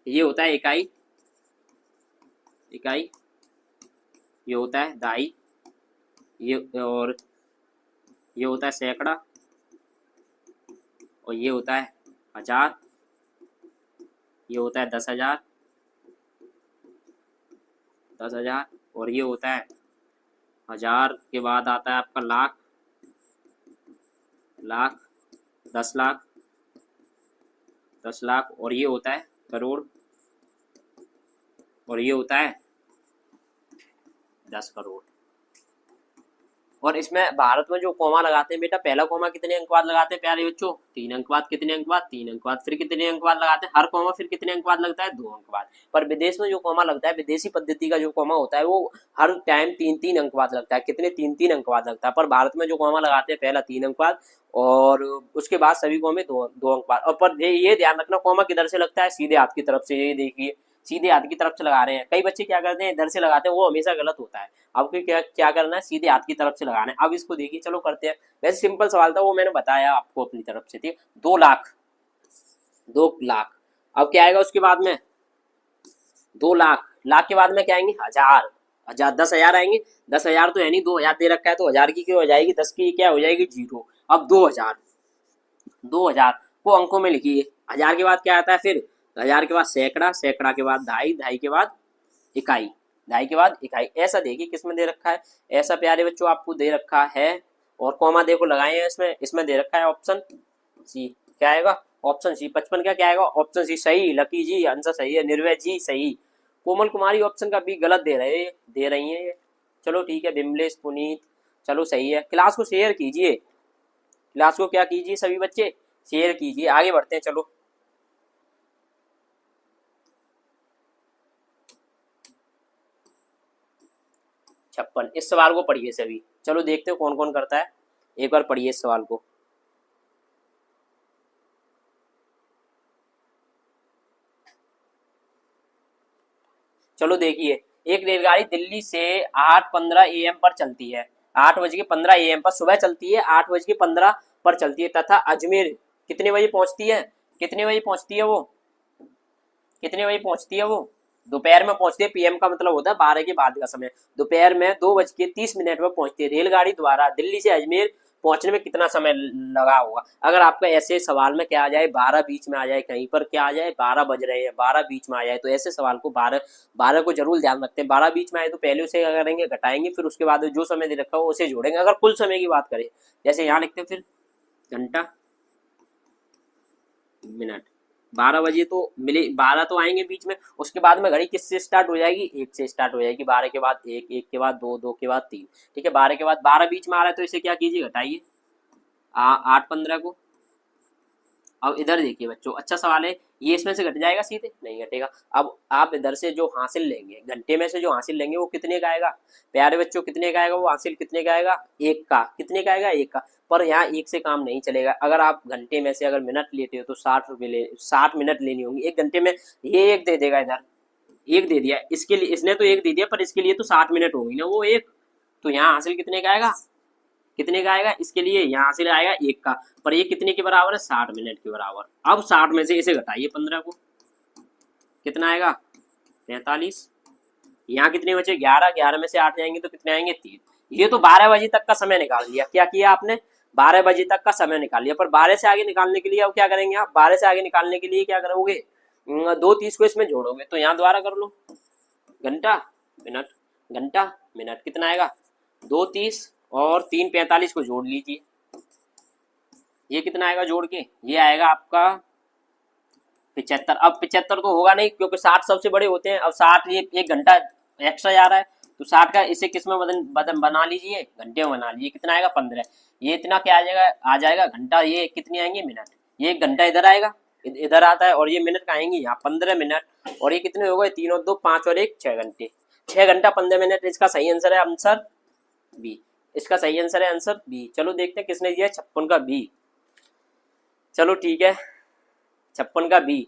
ये होता है इकाई, इकाई, ये होता है दाई, ये और ये होता है सैकड़ा, और ये होता है हजार, ये होता है 10,000, 10,000, और ये होता है 1,000 के बाद आता है आपका लाख, लाख, 10 लाख, 10 लाख, और ये होता है करोड़, और ये होता है 10 करोड़। और इसमें भारत में जो कॉमा लगाते हैं बेटा, पहला कॉमा कितने अंक बाद लगाते हैं प्यारे बच्चों? 3 अंक बाद। कितने अंक बाद? 3 अंक बाद। फिर कितने अंक बाद लगाते हैं? हर कॉमा फिर कितने अंक बाद लगता है? 2 अंक बाद। पर विदेश में जो कॉमा लगता है, विदेशी पद्धति का जो कॉमा होता है, वो हर टाइम 3-3 अंक बाद लगता है। कितने? 3-3 अंक बाद लगता है। पर भारत में जो कॉमा लगाते हैं, पहला 3 अंक बाद, और उसके बाद सभी कॉमे 2 अंक बाद। और पर ये ध्यान रखना, कॉमा किधर से लगता है? सीधे हाथ की तरफ से। ये देखिए, सीधे हाथ की तरफ से लगा रहे हैं। कई बच्चे क्या करते हैं, इधर से लगाते हैं, वो हमेशा गलत होता है। आपको क्या करना है? सीधे हाथ की तरफ से लगाना है। अब इसको देखिए, चलो करते हैं। वैसे सिंपल सवाल था, वो मैंने बताया आपको अपनी तरफ से, ठीक। 2 लाख, 2 लाख। अब क्या आएगा उसके बाद में? 2 लाख, लाख के बाद में क्या आएंगे? 1,000, 1,000, 10,000 आएंगे। 10,000 तो है नहीं, 2,000 दे रखा है, तो 1,000 की क्यों हो जाएगी? 10 की क्या हो जाएगी? 0। अब 2,000, 2,000 को अंकों में लिखिए। 1,000 के बाद क्या आता है फिर? 1,000 के बाद सैकड़ा, सैकड़ा के बाद ढाई, ढाई के बाद इकाई, ढाई के बाद इकाई। ऐसा देखिए किसमें दे रखा है, ऐसा प्यारे बच्चों आपको दे रखा है। और कॉमा देखो लगाए हैं इसमें, इसमें दे रखा है ऑप्शन सी। क्या आएगा? Option C. 55 का क्या आएगा? ऑप्शन सी सही। लकी जी आंसर सही है। निर्भय जी सही। कोमल कुमारी ऑप्शन का बी गलत दे रही है। चलो ठीक है। बिमलेश, पुनीत, चलो सही है। क्लास को शेयर कीजिए, क्लास को क्या कीजिए सभी बच्चे? शेयर कीजिए। आगे बढ़ते हैं, चलो। छप्पन, इस सवाल को पढ़िए सभी। चलो देखते हो कौन कौन करता है। एक बार पढ़िए इस सवाल को। चलो देखिए, एक रेलगाड़ी दिल्ली से 8:15 AM पर चलती है। 8:15 AM पर सुबह चलती है, 8:15 पर चलती है, तथा अजमेर कितने बजे पहुंचती है? कितने बजे पहुंचती है वो? कितने बजे पहुंचती है वो? दोपहर में पहुंचती है। PM का मतलब होता है 12 के बाद का समय। दोपहर में 2:30 पर पहुंचती है। रेलगाड़ी द्वारा दिल्ली से अजमेर पहुंचने में कितना समय लगा होगा? अगर आपका ऐसे सवाल में क्या आ जाए, 12 बीच में आ जाए, कहीं पर क्या आ जाए, 12 बज रहे हैं, 12 बीच में आ जाए, तो ऐसे सवाल को 12 को जरूर ध्यान रखते हैं। 12 बीच में आए तो पहले उसे क्या करेंगे? घटाएंगे, फिर उसके बाद जो समय दे रखा हो उसे जोड़ेंगे। अगर कुल समय की बात करें, जैसे यहाँ लिखते हैं, फिर घंटा, मिनट, 12 बजे तो मिले, 12 तो आएंगे बीच में। उसके बाद में घड़ी किससे स्टार्ट हो जाएगी? 1 से स्टार्ट हो जाएगी। 12 के बाद 1, 1 के बाद 2, 2 के बाद 3, ठीक है। 12 के बाद 12 बीच में आ रहा है, तो इसे क्या कीजिए? घटाइए 8:15 को। अब इधर देखिए बच्चों, अच्छा सवाल है ये। इसमें से घट जाएगा? सीधे नहीं घटेगा। अब आप इधर से जो हासिल लेंगे, घंटे में से जो हासिल लेंगे, वो कितने का आएगा प्यारे बच्चों? कितने का आएगा वो हासिल? कितने का आएगा? 1 का। कितने का आएगा? 1 का। पर यहाँ 1 से काम नहीं चलेगा। अगर आप घंटे में से अगर मिनट लेते हो तो 60 मिनट लेनी होंगी 1 घंटे में। ये 1 दे देगा, इधर 1 दे दिया, इसके लिए इसने तो 1 दे दिया, पर इसके लिए तो 60 मिनट होगी ना वो 1। तो यहाँ हासिल कितने का आएगा? कितने का आएगा? इसके लिए यहाँ से आएगा 1 का। पर ये कितने के बराबर है? 60 मिनट के बराबर। अब 60 में से इसे घटाइए 15 को, कितना आएगा? 43। यहाँ कितने बचे? 11, 11 में से 8 जाएंगे तो कितने आएंगे? 3। ये तो 12 बजे तक का समय निकाल लिया। क्या किया आपने? 12 बजे तक का समय निकाल लिया। पर 12 से आगे निकालने के लिए अब क्या करेंगे आप? 12 से आगे निकालने के लिए क्या करोगे? 2:30 को इसमें जोड़ोगे, तो यहाँ द्वारा कर लो। घंटा, मिनट, घंटा, मिनट, कितना आएगा? 2:30 और 3:45 को जोड़ लीजिए। ये कितना आएगा जोड़ के? ये आएगा आपका 75। अब 75 तो होगा नहीं, क्योंकि 60 सबसे बड़े होते हैं। अब 60, ये 1 घंटा एक्स्ट्रा जा रहा है, तो 60 का इसे किस में बदन बना लीजिए? घंटे में बना लीजिए। कितना आएगा? 15। ये इतना क्या आ जाएगा घंटा। ये कितनी आएंगे? मिनट। ये 1 घंटा इधर आएगा, इधर आता है, और ये मिनट का आएंगे यहाँ 15 मिनट। और ये कितने हो गए? 3 और 2 5 और 1 6 घंटे। 6 घंटा 15 मिनट। इसका सही आंसर है आंसर बी। इसका सही आंसर है आंसर बी। चलो देखते हैं किसने दिया 56 का बी। चलो ठीक है, 56 का बी।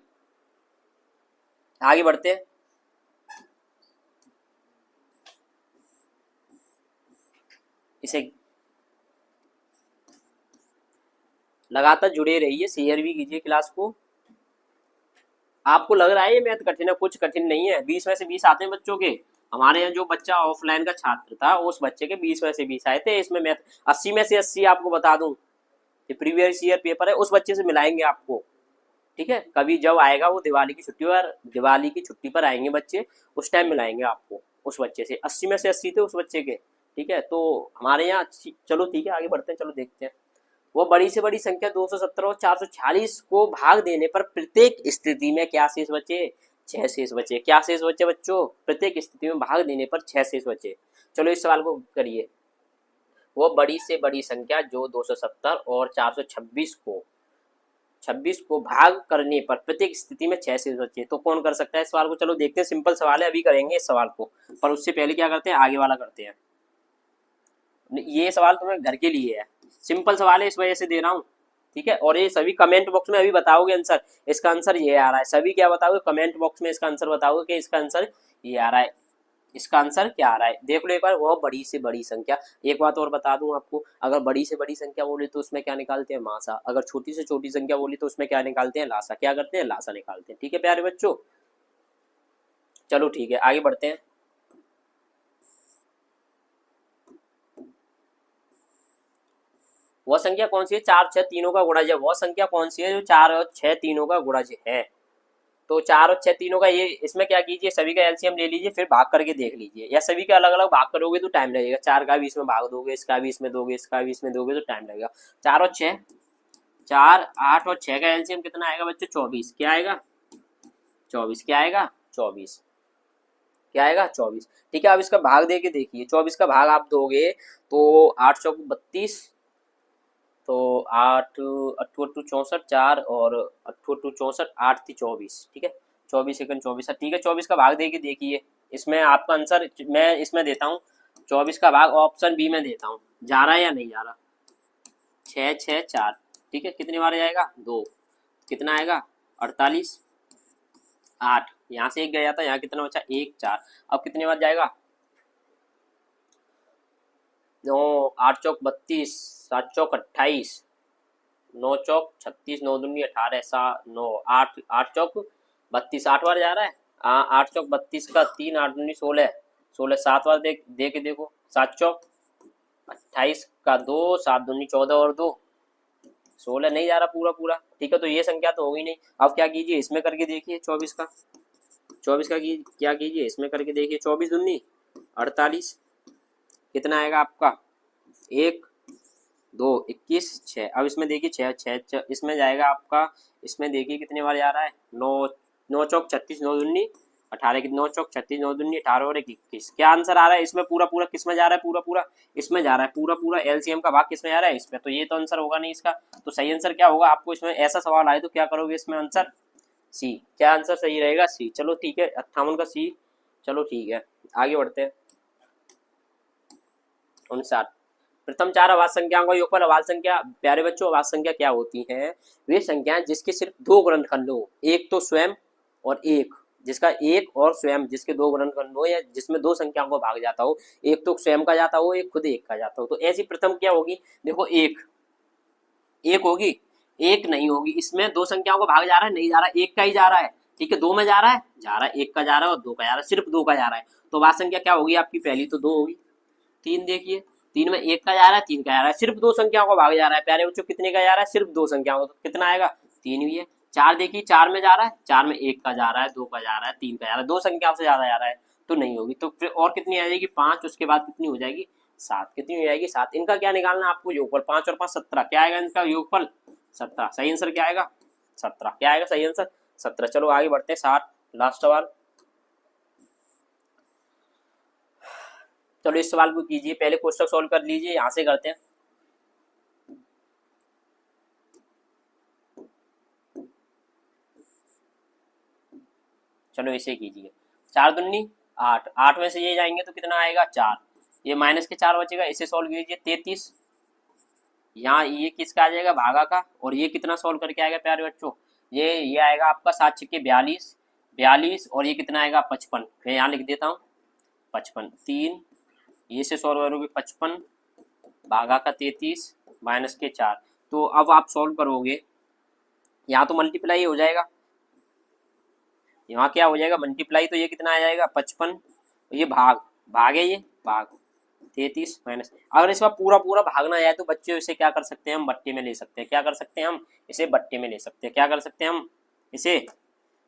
आगे बढ़ते हैं। इसे लगातार जुड़े रहिए, शेयर भी कीजिए क्लास को। आपको लग रहा है ये मैथ कठिन है? कुछ कठिन नहीं है। 20 में से 20 आते हैं बच्चों के। हमारे यहाँ जो बच्चा ऑफलाइन का छात्र था, उस बच्चे के 20 में से 20 आए थे। इसमें मैथ 80 में से 80 आपको बता दूं, ये प्रीवियस ईयर पेपर है, उस बच्चे से मिलाएंगे आपको। ठीक है, कभी जब आएगा वो दिवाली की छुट्टी पर आएंगे बच्चे, उस टाइम मिलाएंगे आपको उस बच्चे से। 80 में से 80 थे उस बच्चे के, ठीक है। तो हमारे यहाँ चलो ठीक है, आगे बढ़ते हैं, चलो देखते हैं। वो बड़ी से बड़ी संख्या 270 और 446 को भाग देने पर प्रत्येक स्थिति में क्या शेष बचे? 6 शेष बचे। क्या शेष बचे बच्चों? प्रत्येक स्थिति में भाग देने पर 6 शेष बचे। चलो इस सवाल को करिए। वो बड़ी से बड़ी संख्या जो 270 और 426 को भाग करने पर प्रत्येक स्थिति में 6 शेष बचे, तो कौन कर सकता है इस सवाल को? चलो देखते हैं, सिंपल सवाल है, अभी करेंगे इस सवाल को, पर उससे पहले क्या करते हैं, आगे वाला करते हैं। ये सवाल तुम्हें घर के लिए है, सिंपल सवाल है, इस वजह से दे रहा हूँ, ठीक है। और ये सभी कमेंट बॉक्स में अभी बताओगे आंसर, इसका आंसर ये आ रहा है। सभी क्या बताओगे? कमेंट बॉक्स में इसका आंसर बताओगे कि इसका आंसर ये आ रहा है, इसका आंसर क्या आ रहा है। देख लो एक बार, वो बड़ी से बड़ी संख्या। एक बात और बता दूं आपको, अगर बड़ी से बड़ी संख्या बोले तो उसमें क्या निकालते हैं? मासा। अगर छोटी से छोटी संख्या बोली तो उसमें क्या निकालते हैं? लासा। क्या करते हैं? लासा निकालते हैं, ठीक है प्यारे बच्चों। चलो ठीक है, आगे बढ़ते हैं। वह संख्या कौन सी है? 4 6 तीनों का गुणज है। वह संख्या कौन सी है जो 4 और 6 तीनों का गुणज है? तो 4 और 6 तीनों का, ये इसमें क्या कीजिए, सभी का एलसीएम ले लीजिए, फिर भाग करके देख लीजिए, या सभी का अलग अलग भाग करोगे तो टाइम लगेगा। 4 का भी इसमें भाग दोगे, इसका भी इसमें दोगे, इसका भी इसमें दोगे, तो टाइम लगेगा। 4 और 6, 4 8 और 6 का एलसीएम कितना आएगा बच्चों? 24। क्या आएगा? 24। क्या आएगा? 24। क्या आएगा? 24, ठीक है। अब इसका भाग दे के देखिए, 24 का भाग आप दोगे तो 8 चौक 32, तो 8 अट्ठू अट्ठू 64, 4 और अट्ठू अट्ठू 64, 8 थी 24, ठीक है। 24 सेकंड 24, ठीक है। 24 का भाग देके देखिए, इसमें आपका आंसर मैं इसमें देता हूँ, 24 का भाग ऑप्शन बी में देता हूँ। जा रहा है या नहीं जा रहा? 6 6 4, ठीक है। कितनी बार जाएगा? 2। कितना आएगा? 48, 8। यहाँ से 1 गया था, यहाँ कितना बचा? 1 4। अब कितनी बार जाएगा? 9 8 चौक 32, 7 चौक 28, 9 चौक 36, 9 दूनी 18, 9 8 8 चौक 32, 8 बार जा रहा है। 8 चौक 32 का 3, 8 दूनी 16, 16 7 बार दे के देखो। 7 चौक 28 का 2, 7 दूनी 14 और 2 16, नहीं जा रहा पूरा पूरा, ठीक है। तो ये संख्या तो होगी नहीं। अब क्या कीजिए, इसमें करके देखिए 24 का, 24 का क्या कीजिए, इसमें करके देखिए। 24 दूनी 48, कितना आएगा आपका? 1 2 21 6। अब इसमें देखिए 6 इसमें जाएगा आपका, इसमें देखिए कितने बार जा रहा है? 9 9 चौक 36, 9 दूनी 18 की 9 चौक 36, 9 दूनी 18 और 21। क्या आंसर आ रहा है इसमें? पूरा पूरा किस में जा रहा है? पूरा पूरा इसमें जा रहा है, पूरा पूरा एलसीएम का भाग किस में जा रहा है? इसमें। तो ये तो आंसर होगा नहीं इसका। तो सही आंसर क्या होगा? आपको इसमें ऐसा सवाल आए तो क्या करोगे इसमें? Answer C. क्या आंसर सही रहेगा? सी। चलो ठीक है, 58 का सी। चलो ठीक है, आगे बढ़ते हैं। 59, प्रथम 4 अभाज्य संख्याओं का योगफल। अभाज्य संख्या प्यारे बच्चों, अभाज्य संख्या क्या होती हैं? वे संख्याएं जिसके सिर्फ 2 गुणनखंड हो, एक तो स्वयं और एक जिसका एक और स्वयं जिसके 2 गुणनखंड हो, या जिसमें 2 संख्याओं को भाग जाता हो, एक तो स्वयं का जाता हो, एक खुद एक का जाता हो। तो ऐसी प्रथम क्या होगी? देखो एक होगी, एक नहीं होगी। इसमें 2 संख्याओं को भाग जा रहा है, नहीं जा रहा, एक का ही जा रहा है, ठीक है। 2 में जा रहा है, एक का जा रहा है और 2 का जा रहा है, सिर्फ 2 का जा रहा है। तो अभाज्य संख्या क्या होगी आपकी? पहली तो 2 होगी। 3 देखिए, 3 में 1 का जा रहा है, 3 का जा रहा है, सिर्फ 2 संख्याओं को भाग जा रहा है प्यारे बच्चों। कितने का जा रहा है? सिर्फ 2 संख्याओं को, तो कितना आएगा? 3 भी है। 4 देखिए, 4 में जा रहा है, 4 में 1 का जा रहा है, 2 का जा रहा है, 3 का जा रहा है, 2 संख्याओं से ज्यादा जा रहा है, तो नहीं होगी। तो फिर और कितनी आ जाएगी? 5। उसके बाद कितनी हो जाएगी? 7। कितनी हो जाएगी? 7। इनका क्या निकालना है आपको? योगफल। 5 और 5 17। क्या आएगा इनका योगफल? 17। सही आंसर क्या आएगा? 17। क्या आएगा सही आंसर? 17। चलो आगे बढ़ते हैं। 60 लास्ट सवाल। चलो इस सवाल को कीजिए, पहले कोष्टक सॉल्व कर लीजिए, यहां से करते हैं। चलो इसे कीजिए। 4 दूनी 8, 8 में से ये जाएंगे तो कितना आएगा? 4। ये माइनस के 4 बचेगा, इसे सॉल्व कीजिए। 33, यहाँ ये किसका आ जाएगा? भागा का। और ये कितना सॉल्व करके आएगा प्यारे बच्चों? ये आएगा आपका 7 छक्के 42, 42 और ये कितना आएगा? 55। मैं यहाँ लिख देता हूँ 55। 3 ये से सॉल्व करोगे 55 भागा का 33 माइनस के 4। तो अब आप सॉल्व करोगे, यहाँ तो मल्टीप्लाई हो जाएगा, यहाँ क्या हो जाएगा? मल्टीप्लाई। तो ये कितना आ जाएगा? 55। ये भाग है, ये भाग 33 माइनस। अगर इसका पूरा पूरा भागना है तो बच्चे इसे क्या कर सकते हैं? हम बट्टे में ले सकते हैं। क्या कर सकते हैं? हम इसे बट्टे में ले सकते हैं। क्या कर सकते हैं? हम इसे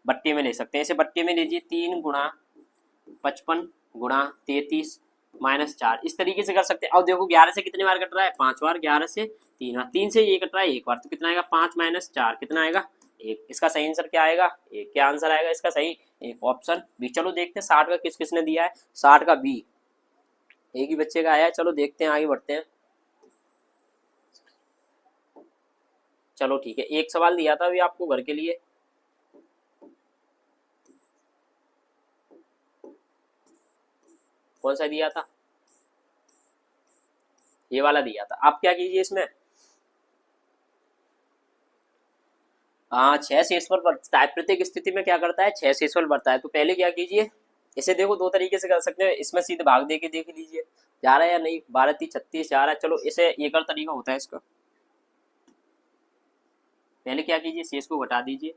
बट्टे में ले सकते हैं। इसे बट्टे में लीजिए 3 गुणा 55 गुणा 33 माइनस 4, इस तरीके से कर सकते हैं। अब देखो 11 से कितने बार कट रहा है, 5 बार, 11 से 3 बार, 3 से ये कट रहा है 1 बार, तो कितना आएगा 5 माइनस 4 कितना आएगा 1। इसका सही आंसर क्या आएगा 1। क्या आंसर आएगा इसका सही 1, ऑप्शन बी। चलो देखते हैं 60 का किस किसने दिया है, 60 का बी एक ही बच्चे का आया है। चलो देखते हैं, आगे बढ़ते हैं। चलो ठीक है, एक सवाल दिया था अभी आपको घर के लिए, कौन सा दिया था, ये वाला दिया था। आप क्या कीजिए इसमें, हाँ 6 शेषफल बढ़ता है, प्रत्येक स्थिति में क्या करता है 6 शेषफल बढ़ता है। तो पहले क्या कीजिए, इसे देखो दो तरीके से कर सकते हैं, इसमें सीधे भाग दे के देख लीजिए जा रहा है या नहीं, 12 3 36 जा रहा है। चलो इसे एक और तरीका होता है इसका, पहले क्या कीजिए शेष को घटा दीजिए,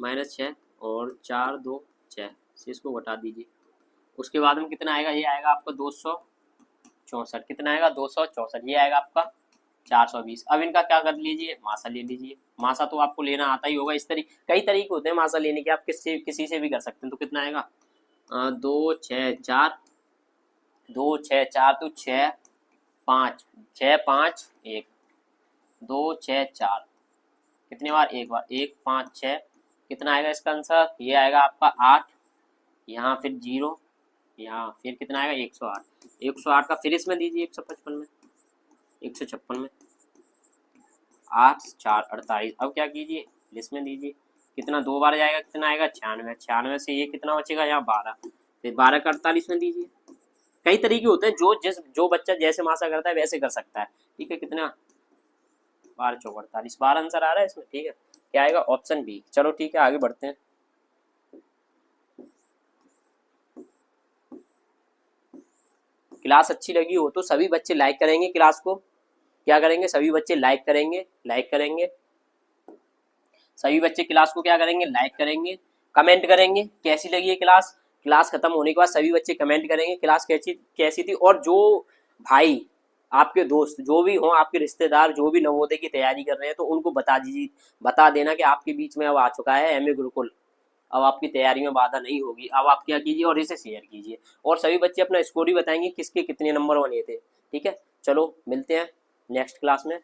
-6 और 4 2 6, शेष को घटा दीजिए। उसके बाद में कितना आएगा, ये आएगा आपका 264, कितना आएगा 264, ये आएगा आपका 420। अब इनका क्या कर लीजिए, मासा ले लीजिए। मासा तो आपको लेना आता ही होगा, इस तरीके कई तरीके होते हैं मासा लेने के, आप किसी से भी कर सकते हैं। तो कितना आएगा 2 6 4, 2 6 4 तो 6 5 6 5 1, 2 6 4 कितनी बार, एक बार, 1 5 6, कितना आएगा इसका आंसर, ये आएगा आपका 8, यहाँ फिर 0, यहाँ फिर कितना आएगा 108, 108 का फिर इसमें दीजिए 155 में, 156 में, 8 4 48। अब क्या कीजिए इसमें दीजिए, कितना 2 बार जाएगा, कितना आएगा 96, 96 से ये कितना बचेगा यहाँ 12, फिर 12 का 48 में दीजिए। कई तरीके होते हैं, जो बच्चा जैसे मासा करता है वैसे कर सकता है। ठीक है, कितना 12 4 48, 12 आंसर आ रहा है इसमें। ठीक है, क्या आएगा ऑप्शन बी। चलो ठीक है, आगे बढ़ते हैं। क्लास अच्छी लगी हो तो सभी बच्चे लाइक करेंगे, क्लास को क्या करेंगे, सभी बच्चे लाइक करेंगे, सभी बच्चे क्लास को क्या करेंगे, लाइक करेंगे, कमेंट करेंगे कैसी लगी है क्लास। क्लास खत्म होने के बाद सभी बच्चे कमेंट करेंगे क्लास कैसी थी। और जो भाई आपके दोस्त जो भी हों, आपके रिश्तेदार जो भी नवोदय की तैयारी कर रहे हैं, तो उनको बता देना कि आपके बीच में अब आ चुका है एमए गुरुकुल, अब आपकी तैयारी में बाधा नहीं होगी। अब आप क्या कीजिए और इसे शेयर कीजिए, और सभी बच्चे अपना स्कोर भी बताएंगे किसके कितने नंबर बने थे। ठीक है, चलो मिलते हैं नेक्स्ट क्लास में।